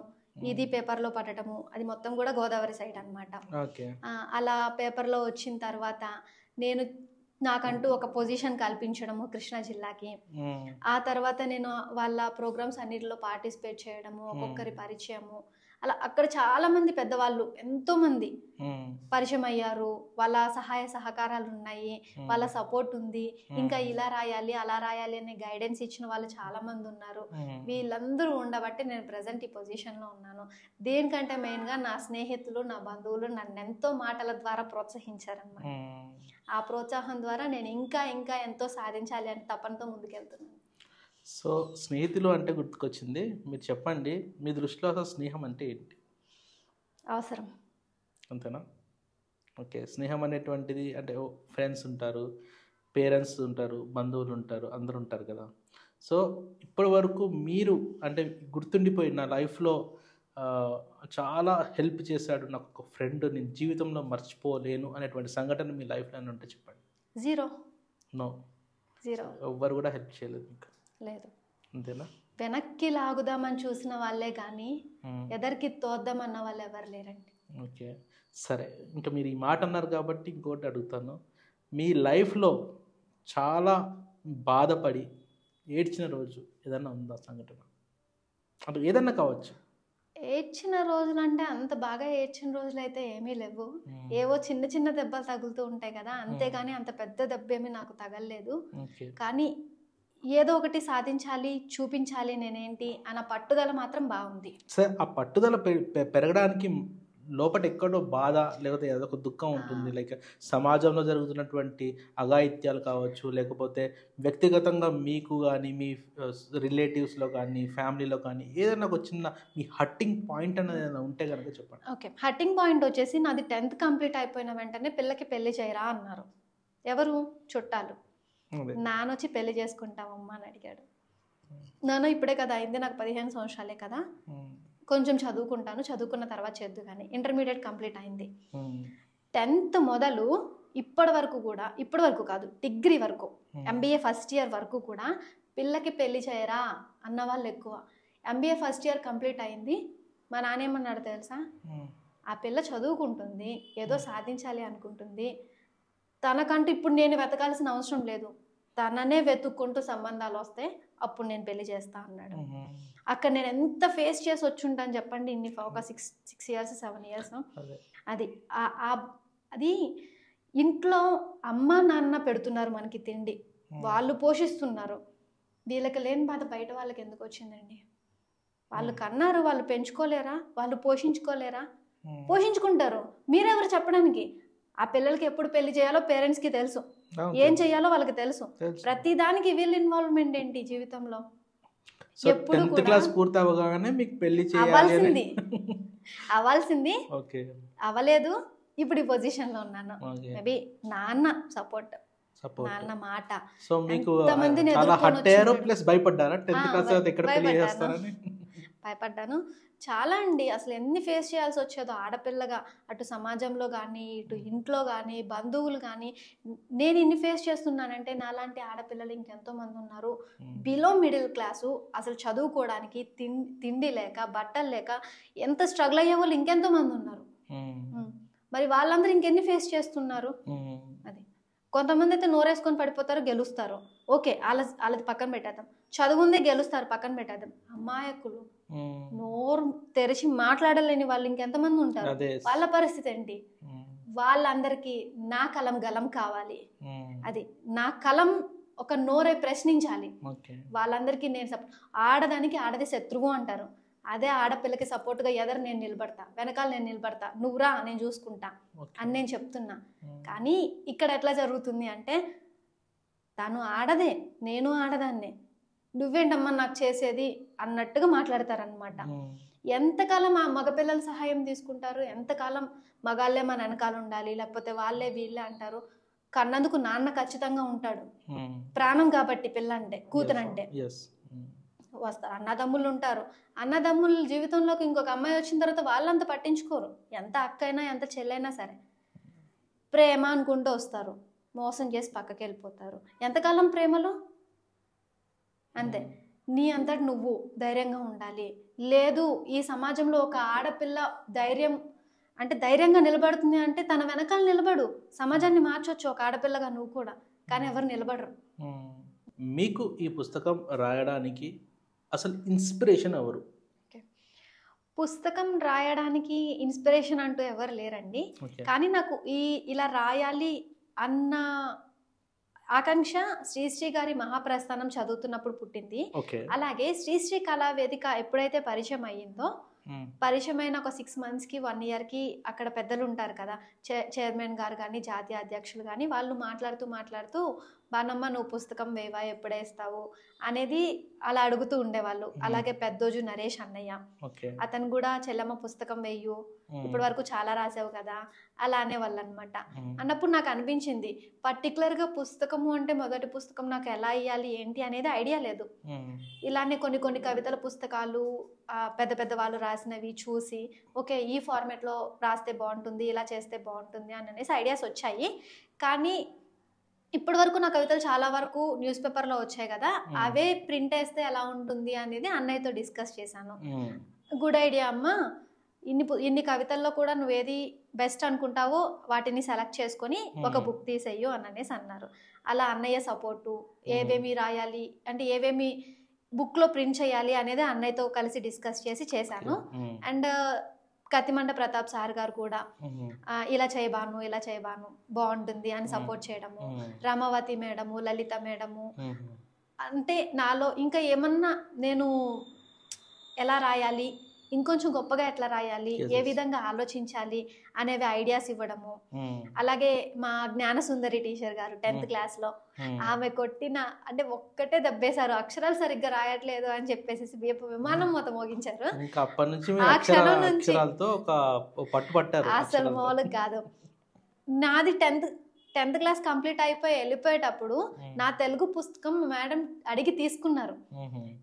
ఇది పేపర్లో పడటము, అది మొత్తం కూడా గోదావరి సైడ్ అనమాట. అలా పేపర్లో వచ్చిన తర్వాత నాకంటూ ఒక పొజిషన్ కల్పించడము కృష్ణా జిల్లాకి. ఆ తర్వాత నేను వాళ్ళ ప్రోగ్రామ్స్ అన్నిటిలో పార్టిసిపేట్ చేయడము, ఒక్కొక్కరి పరిచయము, అలా అక్కడ చాలా మంది పెద్దవాళ్ళు ఎంతో మంది పరిచయం అయ్యారు. వాళ్ళ సహాయ సహకారాలు ఉన్నాయి, వాళ్ళ సపోర్ట్ ఉంది. ఇంకా ఇలా రాయాలి అలా రాయాలి అనే గైడెన్స్ ఇచ్చిన వాళ్ళు చాలా మంది ఉన్నారు. వీళ్ళందరూ ఉండబట్టి నేను ప్రజెంట్ ఈ పొజిషన్లో ఉన్నాను. దేనికంటే మెయిన్గా నా స్నేహితులు, నా బంధువులు నన్ను ఎంతో మాటల ద్వారా ప్రోత్సహించారన్నమాట. ఆ ప్రోత్సాహం ద్వారా నేను ఇంకా ఇంకా ఎంతో సాధించాలి అని తపనతో ముందుకెళ్తున్నాను. సో స్నేహితులు అంటే గుర్తుకొచ్చింది, మీరు చెప్పండి, మీ దృష్టిలో అసలు స్నేహం అంటే ఏంటి? అవసరం, అంతేనా? ఓకే, స్నేహం అనేటువంటిది అంటే ఫ్రెండ్స్ ఉంటారు, పేరెంట్స్ ఉంటారు, బంధువులు ఉంటారు, అందరూ ఉంటారు కదా. సో ఇప్పటి వరకు మీరు అంటే గుర్తుండిపోయిన లైఫ్లో చాలా హెల్ప్ చేశాడు నాకు ఒక ఫ్రెండ్, నేను జీవితంలో మర్చిపోలేను అనేటువంటి సంఘటన మీ లైఫ్లో ఉంటే చెప్పండి. జీరో. ఎవ్వరు కూడా హెల్ప్ చేయలేదు మీకు? లేదు. అంతేనా? వెనక్కి లాగుదామని చూసిన వాళ్ళే కానీ ఎదరికి తోద్దామన్న వాళ్ళు ఎవరు లేరండి. ఓకే, సరే, ఇంకా మీరు ఈ మాట అన్నారు కాబట్టి ఇంకోటి అడుగుతాను. మీ లైఫ్లో చాలా బాధపడి ఏడ్చిన రోజు ఏదన్నా ఉందా సంఘటన? అంటే ఏదన్నా కావచ్చు. ఏడ్చిన రోజులు అంటే అంత బాగా ఏడ్చిన రోజులు అయితే ఏమీ లేవు. ఏవో చిన్న చిన్న దెబ్బలు తగులుతూ ఉంటాయి కదా, అంతేగాని అంత పెద్ద దెబ్బ ఏమీ నాకు తగలలేదు. కానీ ఏదో ఒకటి సాధించాలి, చూపించాలి నేనేంటి అన్న పట్టుదల మాత్రం బాగుంది. సార్ ఆ పట్టుదల పెరగడానికి లోపల ఎక్కడో బాధ లేకపోతే ఏదో ఒక దుఃఖం ఉంటుంది. లైక్ సమాజంలో జరుగుతున్నటువంటి అఘాయిత్యాలు కావచ్చు, లేకపోతే వ్యక్తిగతంగా మీకు కానీ మీ రిలేటివ్స్లో కానీ ఫ్యామిలీలో కానీ ఏదైనా ఒక చిన్న మీ హట్టింగ్ పాయింట్ అనేది ఏదైనా ఉంటే కనుక చెప్పండి. ఓకే, హట్టింగ్ పాయింట్ వచ్చేసి నాది 10th కంప్లీట్ అయిపోయిన వెంటనే పిల్లకి పెళ్లి చేయరా అన్నారు. ఎవరు? చుట్టాలు. నాన్న వచ్చి పెళ్లి చేసుకుంటామమ్మా అని అడిగాడు. నాన్న ఇప్పుడే కదా అయింది, నాకు 15 సంవత్సరాలే కదా, కొంచెం చదువుకుంటాను, చదువుకున్న తర్వాత చేద్దు కానీ. ఇంటర్మీడియట్ కంప్లీట్ అయింది. 10th మొదలు ఇప్పటి వరకు కాదు, డిగ్రీ వరకు, MBA ఫస్ట్ ఇయర్ వరకు కూడా పిల్లకి పెళ్లి చేయరా అన్న వాళ్ళు ఎక్కువ. MBA ఫస్ట్ ఇయర్ కంప్లీట్ అయింది, మా నాన్న ఏమన్నాడు తెలుసా, ఆ పిల్ల చదువుకుంటుంది, ఏదో సాధించాలి అనుకుంటుంది, తనకంటూ ఇప్పుడు నేను వెతకాల్సిన అవసరం లేదు, తననే వెతుక్కుంటూ సంబంధాలు వస్తే అప్పుడు నేను పెళ్లి చేస్తా అన్నాడు. అక్కడ నేను ఎంత ఫేస్ చేసి వచ్చుంటాను చెప్పండి, ఇన్ని ఒక 6 years 7 years. అది ఇంట్లో అమ్మ నాన్న పెడుతున్నారు మనకి తిండి, వాళ్ళు పోషిస్తున్నారు, వీళ్ళకి లేని బాధ బయట వాళ్ళకి ఎందుకు వచ్చిందండి? వాళ్ళు కన్నారు, వాళ్ళు పెంచుకోలేరా, వాళ్ళు పోషించుకోలేరా? పోషించుకుంటారు, మీరెవరు చెప్పడానికి? ఆ పిల్లలకి ఎప్పుడు పెళ్లి చేయాలో పేరెంట్స్కి తెలుసు, ఏం చేయాలో వాళ్ళకి తెలుసు. ప్రతి దానికి వీళ్ళ ఇన్వాల్వ్మెంట్ ఏంటి జీవితంలో? ఎప్పుడు అవ్వాల్సింది అవ్వలేదు. ఇప్పుడు ఈ పొజిషన్ లో ఉన్నాను, మేబీ నాన్న సపోర్ట్, నాన్న మాట. భయపడ్డాను చాలా అండి. అసలు ఎన్ని ఫేస్ చేయాల్సి వచ్చేదో ఆడపిల్లగా, అటు సమాజంలో కానీ ఇటు ఇంట్లో కానీ బంధువులు కానీ. నేను ఇన్ని ఫేస్ చేస్తున్నానంటే నాలాంటి ఆడపిల్లలు ఇంకెంతో మంది ఉన్నారు, బిలో మిడిల్ క్లాసు, అసలు చదువుకోవడానికి తిండి లేక బట్టలు లేక ఎంత స్ట్రగుల్ అయ్యే వాళ్ళు ఇంకెంతో మంది ఉన్నారు. మరి వాళ్ళందరూ ఇంకెన్ని ఫేస్ చేస్తున్నారు? అది కొంతమంది అయితే నోరేసుకొని పడిపోతారు, గెలుస్తారు, ఓకే, వాళ్ళది పక్కన పెట్టేద్దాం. చదువుందే గెలుస్తారు, పక్కన పెట్టేద్దాం. అమాయకులు, నోరు తెరిచి మాట్లాడలేని వాళ్ళు ఇంకెంతమంది ఉంటారు? వాళ్ళ పరిస్థితి ఏంటి? వాళ్ళందరికీ నా కలం గలం కావాలి, అది నా కలం ఒక నోరే ప్రశ్నించాలి. వాళ్ళందరికీ నేను ఆడదానికి ఆడది శత్రువు అంటారు, అదే ఆడపిల్లకి సపోర్ట్గా ఎదరు నేను నిలబడతా, వెనకాల నేను నిలబడతా, నువ్వురా నేను చూసుకుంటా అని నేను చెప్తున్నా. కానీ ఇక్కడ ఎట్లా జరుగుతుంది అంటే, తను ఆడదే, నేను ఆడదాన్నే, నువ్వేంటమ్మా నాకు చేసేది అన్నట్టుగా మాట్లాడతారనమాట. ఎంతకాలం ఆ మగపిల్లల సహాయం తీసుకుంటారు? ఎంతకాలం మగాళ్ళే మన వెనకాల ఉండాలి, లేకపోతే వాళ్ళే వీళ్ళే అంటారు? కన్నందుకు నాన్న ఖచ్చితంగా ఉంటాడు, ప్రాణం కాబట్టి పిల్ల అంటే, కూతురంటే. వస్తారు, అన్నదమ్ములు ఉంటారు, అన్నదమ్ముల జీవితంలోకి ఇంకొక అమ్మాయి వచ్చిన తర్వాత వాళ్ళంతా పట్టించుకోరు. ఎంత అక్క అయినా ఎంత చెల్లైనా సరే ప్రేమ అనుకుంటూ వస్తారు, మోసం చేసి పక్కకి వెళ్ళిపోతారు. ఎంతకాలం ప్రేమలో? అంతే. నీ అంతటి నువ్వు ధైర్యంగా ఉండాలి. లేదు, ఈ సమాజంలో ఒక ఆడపిల్ల ధైర్యంగా నిలబడుతుంది అంటే తన వెనకాల నిలబడు, సమాజాన్ని మార్చొచ్చు ఒక ఆడపిల్లగా నువ్వు కూడా. కానీ ఎవరు నిలబడరు. మీకు ఈ పుస్తకం రాయడానికి అసలు ఇన్స్పిరేషన్ ఎవరు? పుస్తకం రాయడానికి ఇన్స్పిరేషన్ అంటూ ఎవరు లేరండి. కానీ నాకు ఇలా రాయాలి అన్న ఆకాంక్ష శ్రీశ్రీ గారి మహాప్రస్థానం చదువుతున్నప్పుడు పుట్టింది. అలాగే శ్రీశ్రీ కళా వేదిక ఎప్పుడైతే పరిచయం అయ్యిందో, పరిచయమైన ఒక 6 monthsకి 1 yearకి అక్కడ పెద్దలు ఉంటారు కదా, చైర్మన్ గారు కానీ జాతీయ అధ్యక్షులు కానీ, వాళ్ళు మాట్లాడుతూ బానమ్మ నువ్వు పుస్తకం వేవా, ఎప్పుడేస్తావు అనేది అలా అడుగుతూ ఉండేవాళ్ళు. అలాగే పెద్దోజు నరేష్ అన్నయ్య, అతను కూడా చెల్లమ్మ పుస్తకం వేయు, ఇప్పటి వరకు చాలా రాసావు కదా అలా అనేవాళ్ళు అనమాట. అన్నప్పుడు నాకు అనిపించింది, పర్టికులర్గా పుస్తకము అంటే మొదటి పుస్తకం నాకు ఎలా ఇవ్వాలి ఏంటి అనేది ఐడియా లేదు. ఇలానే కొన్ని కవితల పుస్తకాలు పెద్ద వాళ్ళు రాసినవి చూసి, ఓకే ఈ ఫార్మేట్లో రాస్తే బాగుంటుంది, ఇలా చేస్తే బాగుంటుంది అనేసి ఐడియాస్ వచ్చాయి. కానీ ఇప్పటి వరకు నా కవితలు చాలా వరకు న్యూస్ పేపర్లో వచ్చాయి కదా, అవే ప్రింట్ వేస్తే ఎలా ఉంటుంది అనేది అన్నయ్యతో డిస్కస్ చేశాను. గుడ్ ఐడియా అమ్మ, ఇన్ని కవితల్లో కూడా నువ్వేది బెస్ట్ అనుకుంటావో వాటిని సెలెక్ట్ చేసుకొని ఒక బుక్ తీసేయు అనేసి అన్నారు. అలా అన్నయ్య సపోర్టు, ఏవేమి రాయాలి అంటే ఏవేమి బుక్లో ప్రింట్ చేయాలి అనేది అన్నయ్యతో కలిసి డిస్కస్ చేశాను. అండ్ కత్తిమండ ప్రతాప్ సార్ గారు కూడా ఇలా చేయబాను బాగుంటుంది అని సపోర్ట్ చేయడము, రామావతి మేడము, లలిత మేడము, అంటే నాలో ఇంకా ఏమన్నా నేను ఎలా రాయాలి, ఇంకొంచెం గొప్పగా ఎట్లా రాయాలి, ఏ విధంగా ఆలోచించాలి అనేవి ఐడియాస్ ఇవ్వడము. అలాగే మా జ్ఞానసుందరి టీచర్ గారు 10th క్లాస్లో ఆమె కొట్టిన అంటే ఒక్కటే దెబ్బేశారు, అక్షరాలు సరిగ్గా రాయట్లేదు అని చెప్పేసి విమానం మొత్తం మోగించారు. ఆ క్షణం నుంచి అసలు మామూలుగా కాదు. నాది 10th క్లాస్ కంప్లీట్ అయిపోయి వెళ్ళిపోయేటప్పుడు నా తెలుగు పుస్తకం మేడం అడిగి తీసుకున్నారు.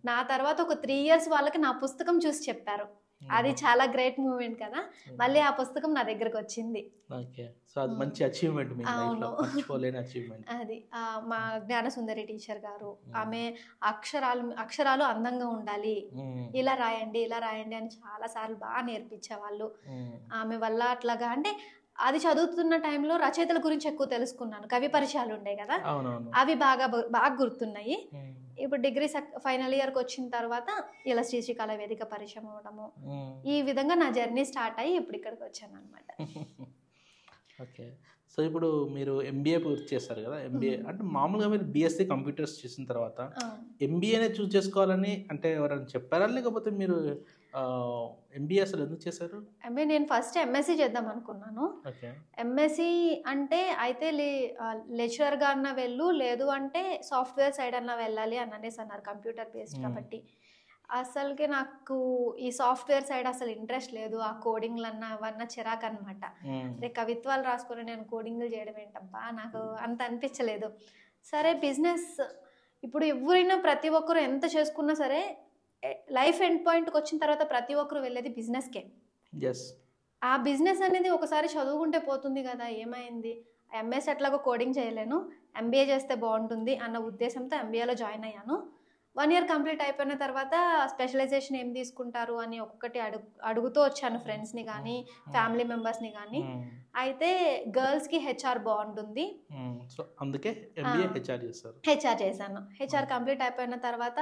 నా తర్వాత ఒక 3 years వాళ్ళకి నా పుస్తకం చూసి చెప్పారు. అది చాలా గ్రేట్ మూమెంట్ కదా. మళ్ళీ ఆ పుస్తకం నా దగ్గరకు వచ్చింది. అది మా జ్ఞానసుందరి టీచర్ గారు ఆమె అక్షరాలు అందంగా ఉండాలి, ఇలా రాయండి ఇలా రాయండి అని చాలా సార్లు బాగా నేర్పించేవాళ్ళు. ఆమె వల్ల అట్లాగా అంటే అది చదువుతున్న టైంలో రచయితల గురించి ఎక్కువ తెలుసుకున్నాను. కవి పరిచయాలు ఉండే కదా, అవి బాగా గుర్తున్నాయి. ఇప్పుడు డిగ్రీ ఫైనల్ ఇయర్కి వచ్చిన తర్వాత ఇలా శ్రీకళ వేదిక పరిచయం అవ్వడము, ఈ విధంగా నా జర్నీ స్టార్ట్ అయ్యి ఇప్పుడు ఇక్కడికి వచ్చాను అనమాట. ఓకే, సో ఇప్పుడు మీరు ఎంబీఏ పూర్తి చేస్తారు కదా. ఎంబీఏ అంటే మామూలుగా మీరు బీఎస్సీ కంప్యూటర్స్ చేసిన తర్వాత ఎంబీఏనే చూస్ చేసుకోవాలని అంటే ఎవరైనా చెప్పారా, లేకపోతే మీరు ఎంబీఏ అసలు ఎందుకు చేశారు? ఎంబీఏ నేను ఫస్ట్ ఎంఎస్సీ చేద్దాం అనుకున్నాను. ఎంఎస్సీ అంటే అయితే లెక్చరర్గా అన్న వెళ్ళు, లేదు అంటే సాఫ్ట్వేర్ సైడ్ అన్న వెళ్ళాలి అని అనేసి అన్నారు, కంప్యూటర్ బేస్డ్ కాబట్టి. అసలుకి నాకు ఈ సాఫ్ట్వేర్ సైడ్ అసలు ఇంట్రెస్ట్ లేదు. ఆ కోడింగ్లు అవన్నా చిరాకు అనమాట. అదే కవిత్వాలు రాసుకొని నేను కోడింగ్లు చేయడం ఏంటబ్బా, నాకు అంత అనిపించలేదు. సరే బిజినెస్, ఇప్పుడు ఎవరైనా ప్రతి ఒక్కరు ఎంత చేసుకున్నా సరే లైఫ్ ఎండ్ పాయింట్కి వచ్చిన తర్వాత ప్రతి ఒక్కరు వెళ్ళేది బిజినెస్కే. ఆ బిజినెస్ అనేది ఒకసారి చదువుకుంటే పోతుంది కదా, ఏమైంది ఎంఎస్ ఎట్లాగో కోడింగ్ చేయలేను, ఎంబీఏ చేస్తే బాగుంటుంది అన్న ఉద్దేశంతో ఎంబీఏలో జాయిన్ అయ్యాను. 1 year కంప్లీట్ అయిపోయిన తర్వాత స్పెషలైజేషన్ ఏం తీసుకుంటారు అని ఒక్కొక్కటి అడుగుతూ వచ్చాను ఫ్రెండ్స్ని కానీ ఫ్యామిలీ మెంబర్స్ని కానీ. అయితే గర్ల్స్కి హెచ్ఆర్ బాగుంటుంది, అందుకే హెచ్ఆర్ చేశాను. హెచ్ఆర్ కంప్లీట్ అయిపోయిన తర్వాత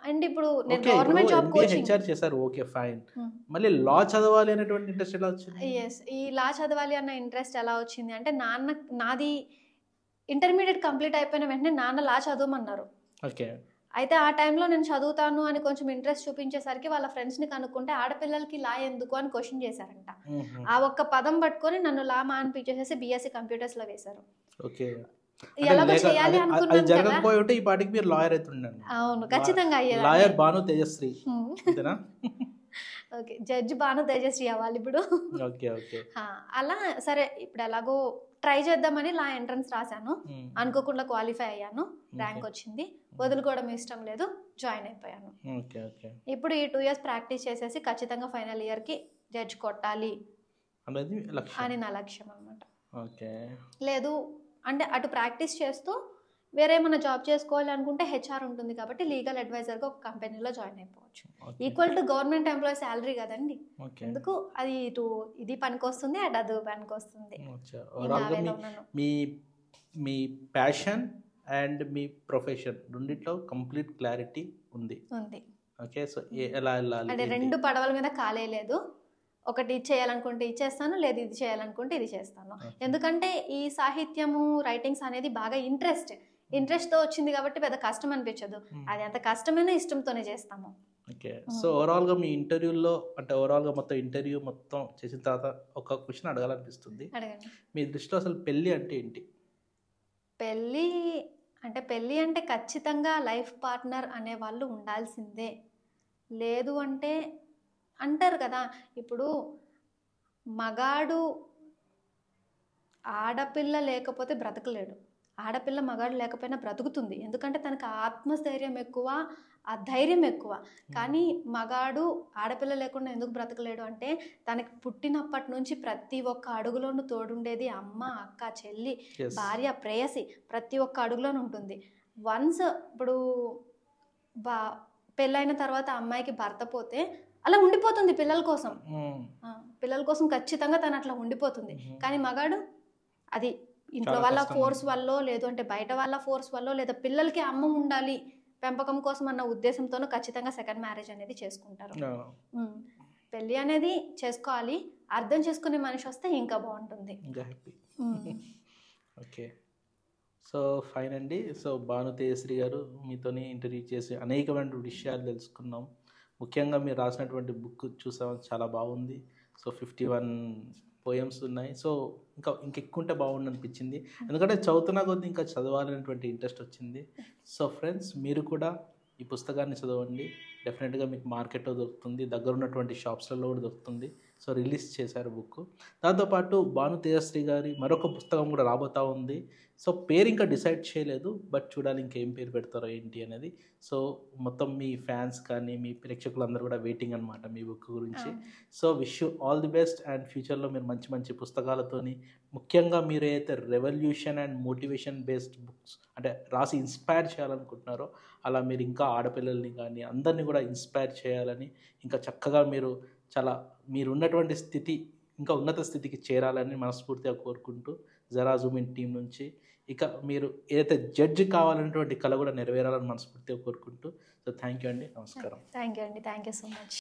అండ్ ఇప్పుడు నేను గవర్నమెంట్ జాబ్ కోచింగ్ చేశారు. Okay fine. మళ్ళీ లా చదవాలి అనేటువంటి ఇంట్రెస్ట్ ఎలా వచ్చింది? ఈ లా చదవాలి అన్న ఇంట్రెస్ట్ ఎలా వచ్చింది అంటే నాది ఇంటర్మీడియట్ కంప్లీట్ అయిపోయిన వెంటనే నాన్న లా చదవమన్నారు. అయితే ఆ టైంలో నేను చదువుతాను అని కొంచెం ఇంట్రెస్ట్ చూపించేసరికి వాళ్ళ ఫ్రెండ్స్ని కనుక్కుంటే ఆడపిల్లలకి లా ఎందుకు అని క్వశ్చన్ చేశారంట. ఆ ఒక్క పదం పట్టుకొని నన్ను లా మానిపించేసేసి బీఎస్సీ కంప్యూటర్స్లో వేశారు. ఎలాగో చేయాలి అనుకున్నాను. అవును, ఖచ్చితంగా lawyer Bhanu Tejasri. Okay, judge Bhanu Tejasri అవ్వాలి ఇప్పుడు. అలా సరే ఇప్పుడు ఎలాగో ట్రై చేద్దామని లా ఎంట్రన్స్ రాశాను. అనుకోకుండా క్వాలిఫై అయ్యాను, ర్యాంక్ వచ్చింది. వదులుకోవడం ఇష్టం లేదు, జాయిన్ అయిపోయాను. ఇప్పుడు ఈ 2 years ప్రాక్టీస్ చేసేసి ఖచ్చితంగా ఫైనల్ ఇయర్కి జడ్జ్ కొట్టాలి అని నా లక్ష్యం అనమాట. లేదు అంటే అటు ప్రాక్టీస్ చేస్తూ వేరే ఏమైనా జాబ్ చేసుకోవాలి అనుకుంటే హెచ్ఆర్ ఉంటుంది కాబట్టి లీగల్ అడ్వైజర్గా ఒక కంపెనీలో జాయిన్ అయిపోవచ్చు. Equal to government employee salary కదండి, ఎందుకు అది ఇటు ఇది పనికొస్తుంది అటు అది పనికొస్తుంది. మీ ప్యాషన్ అండ్ మీ ప్రొఫెషన్ రెండిట్లో కంప్లీట్ క్లారిటీ ఉంది. ఓకే, సో ఎలా వెళ్ళాలి అంటే 2 పడవల మీద కాలేదు. ఒకటి చేయాలనుకుంటే ఇది చేస్తాను, లేదు ఇది చేయాలనుకుంటే ఇది చేస్తాను. ఎందుకంటే ఈ సాహిత్యము రైటింగ్స్ అనేది బాగా ఇంట్రెస్ట్తో వచ్చింది కాబట్టి పెద్ద కష్టం అనిపించదు. అది అంత కష్టమైనా ఇష్టంతోనే చేస్తాము. ఓకే, సో ఓవరాల్గా మీ ఇంటర్వ్యూలో అంటే ఓవరాల్గా మొత్తం ఇంటర్వ్యూ మొత్తం చేసిన తర్వాత ఒక క్వశ్చన్ అడగాలనిపిస్తుంది. మీ దృష్టిలో అసలు పెళ్ళి అంటే ఏంటి? పెళ్ళి అంటే ఖచ్చితంగా లైఫ్ పార్ట్నర్ అనే వాళ్ళు ఉండాల్సిందే. లేదు అంటే అంటారు కదా, ఇప్పుడు మగాడు ఆడపిల్ల లేకపోతే బ్రతకలేడు, ఆడపిల్ల మగాడు లేకపోయినా బ్రతుకుతుంది. ఎందుకంటే తనకు ఆత్మస్థైర్యం ఎక్కువ, ఆ ధైర్యం ఎక్కువ. కానీ మగాడు ఆడపిల్ల లేకుండా ఎందుకు బ్రతకలేడు అంటే తనకి పుట్టినప్పటి నుంచి ప్రతి ఒక్క అడుగులోనూ తోడుండేది అమ్మ, అక్క, చెల్లి, భార్య, ప్రేయసి ప్రతి ఒక్క అడుగులోనూ ఉంటుంది. వన్స్ ఇప్పుడు పెళ్ళైన తర్వాత అమ్మాయికి భర్త పోతే అలా ఉండిపోతుంది పిల్లల కోసం ఖచ్చితంగా తను అట్లా ఉండిపోతుంది. కానీ మగాడు అది ఇంట్లో వాళ్ళ ఫోర్స్ వల్ల, లేదు అంటే బయట వాళ్ళ ఫోర్స్ వల్ల, లేదా పిల్లలకి అమ్మ ఉండాలి పెంపకం కోసం అన్న ఉద్దేశంతోనూ ఖచ్చితంగా సెకండ్ మ్యారేజ్ అనేది చేసుకుంటారు. పెళ్ళి అనేది చేసుకోవాలి, అర్థం చేసుకునే మనిషి వస్తే ఇంకా బాగుంటుంది. ఓకే, సో ఫైన్ అండి. సో భాను తేజశ్రీ గారు, మీతోని ఇంటర్వ్యూ చేసి అనేకమైన విషయాలు తెలుసుకున్నాం. ముఖ్యంగా మీరు రాసినటువంటి బుక్ చూసాం, చాలా బాగుంది. సో 51 పోయమ్స్ ఉన్నాయి. సో ఇంకెక్కువ ఉంటే బాగుండు అనిపించింది, ఎందుకంటే చదువుతున్నా కొద్ది ఇంకా చదవాలనేటువంటి ఇంట్రెస్ట్ వచ్చింది. సో ఫ్రెండ్స్, మీరు కూడా ఈ పుస్తకాన్ని చదవండి. డెఫినెట్గా మీకు మార్కెట్లో దొరుకుతుంది, దగ్గర ఉన్నటువంటి షాప్స్లలో కూడా దొరుకుతుంది. సో రిలీజ్ చేశారు బుక్. దాంతోపాటు భాను తేజశ్రీ గారి మరొక పుస్తకం కూడా రాబోతూ ఉంది. సో పేరు ఇంకా డిసైడ్ చేయలేదు, బట్ చూడాలి ఇంకేం పేరు పెడతారో ఏంటి అనేది. సో మొత్తం మీ ఫ్యాన్స్ కానీ మీ ప్రేక్షకులందరూ కూడా వెయిటింగ్ అనమాట మీ బుక్ గురించి. So wish you all the best. And ఫ్యూచర్లో మీరు మంచి మంచి పుస్తకాలతోని, ముఖ్యంగా మీరు ఏదైతే revolution and motivation based books అంటే రాసి ఇన్స్పైర్ చేయాలనుకుంటున్నారో, అలా మీరు ఇంకా ఆడపిల్లల్ని కానీ అందరినీ కూడా ఇన్స్పైర్ చేయాలని, ఇంకా చక్కగా మీరు ఉన్నటువంటి స్థితి ఇంకా ఉన్నత స్థితికి చేరాలని మనస్ఫూర్తిగా కోరుకుంటూ, జరా జూమిన్ టీం నుంచి ఇక మీరు ఏదైతే జడ్జి కావాలనేటువంటి కళ కూడా నెరవేరాలని మనస్ఫూర్తిగా కోరుకుంటూ, సో థ్యాంక్ యూ అండి, నమస్కారం. థ్యాంక్ యూ అండి, థ్యాంక్ యూ సో మచ్.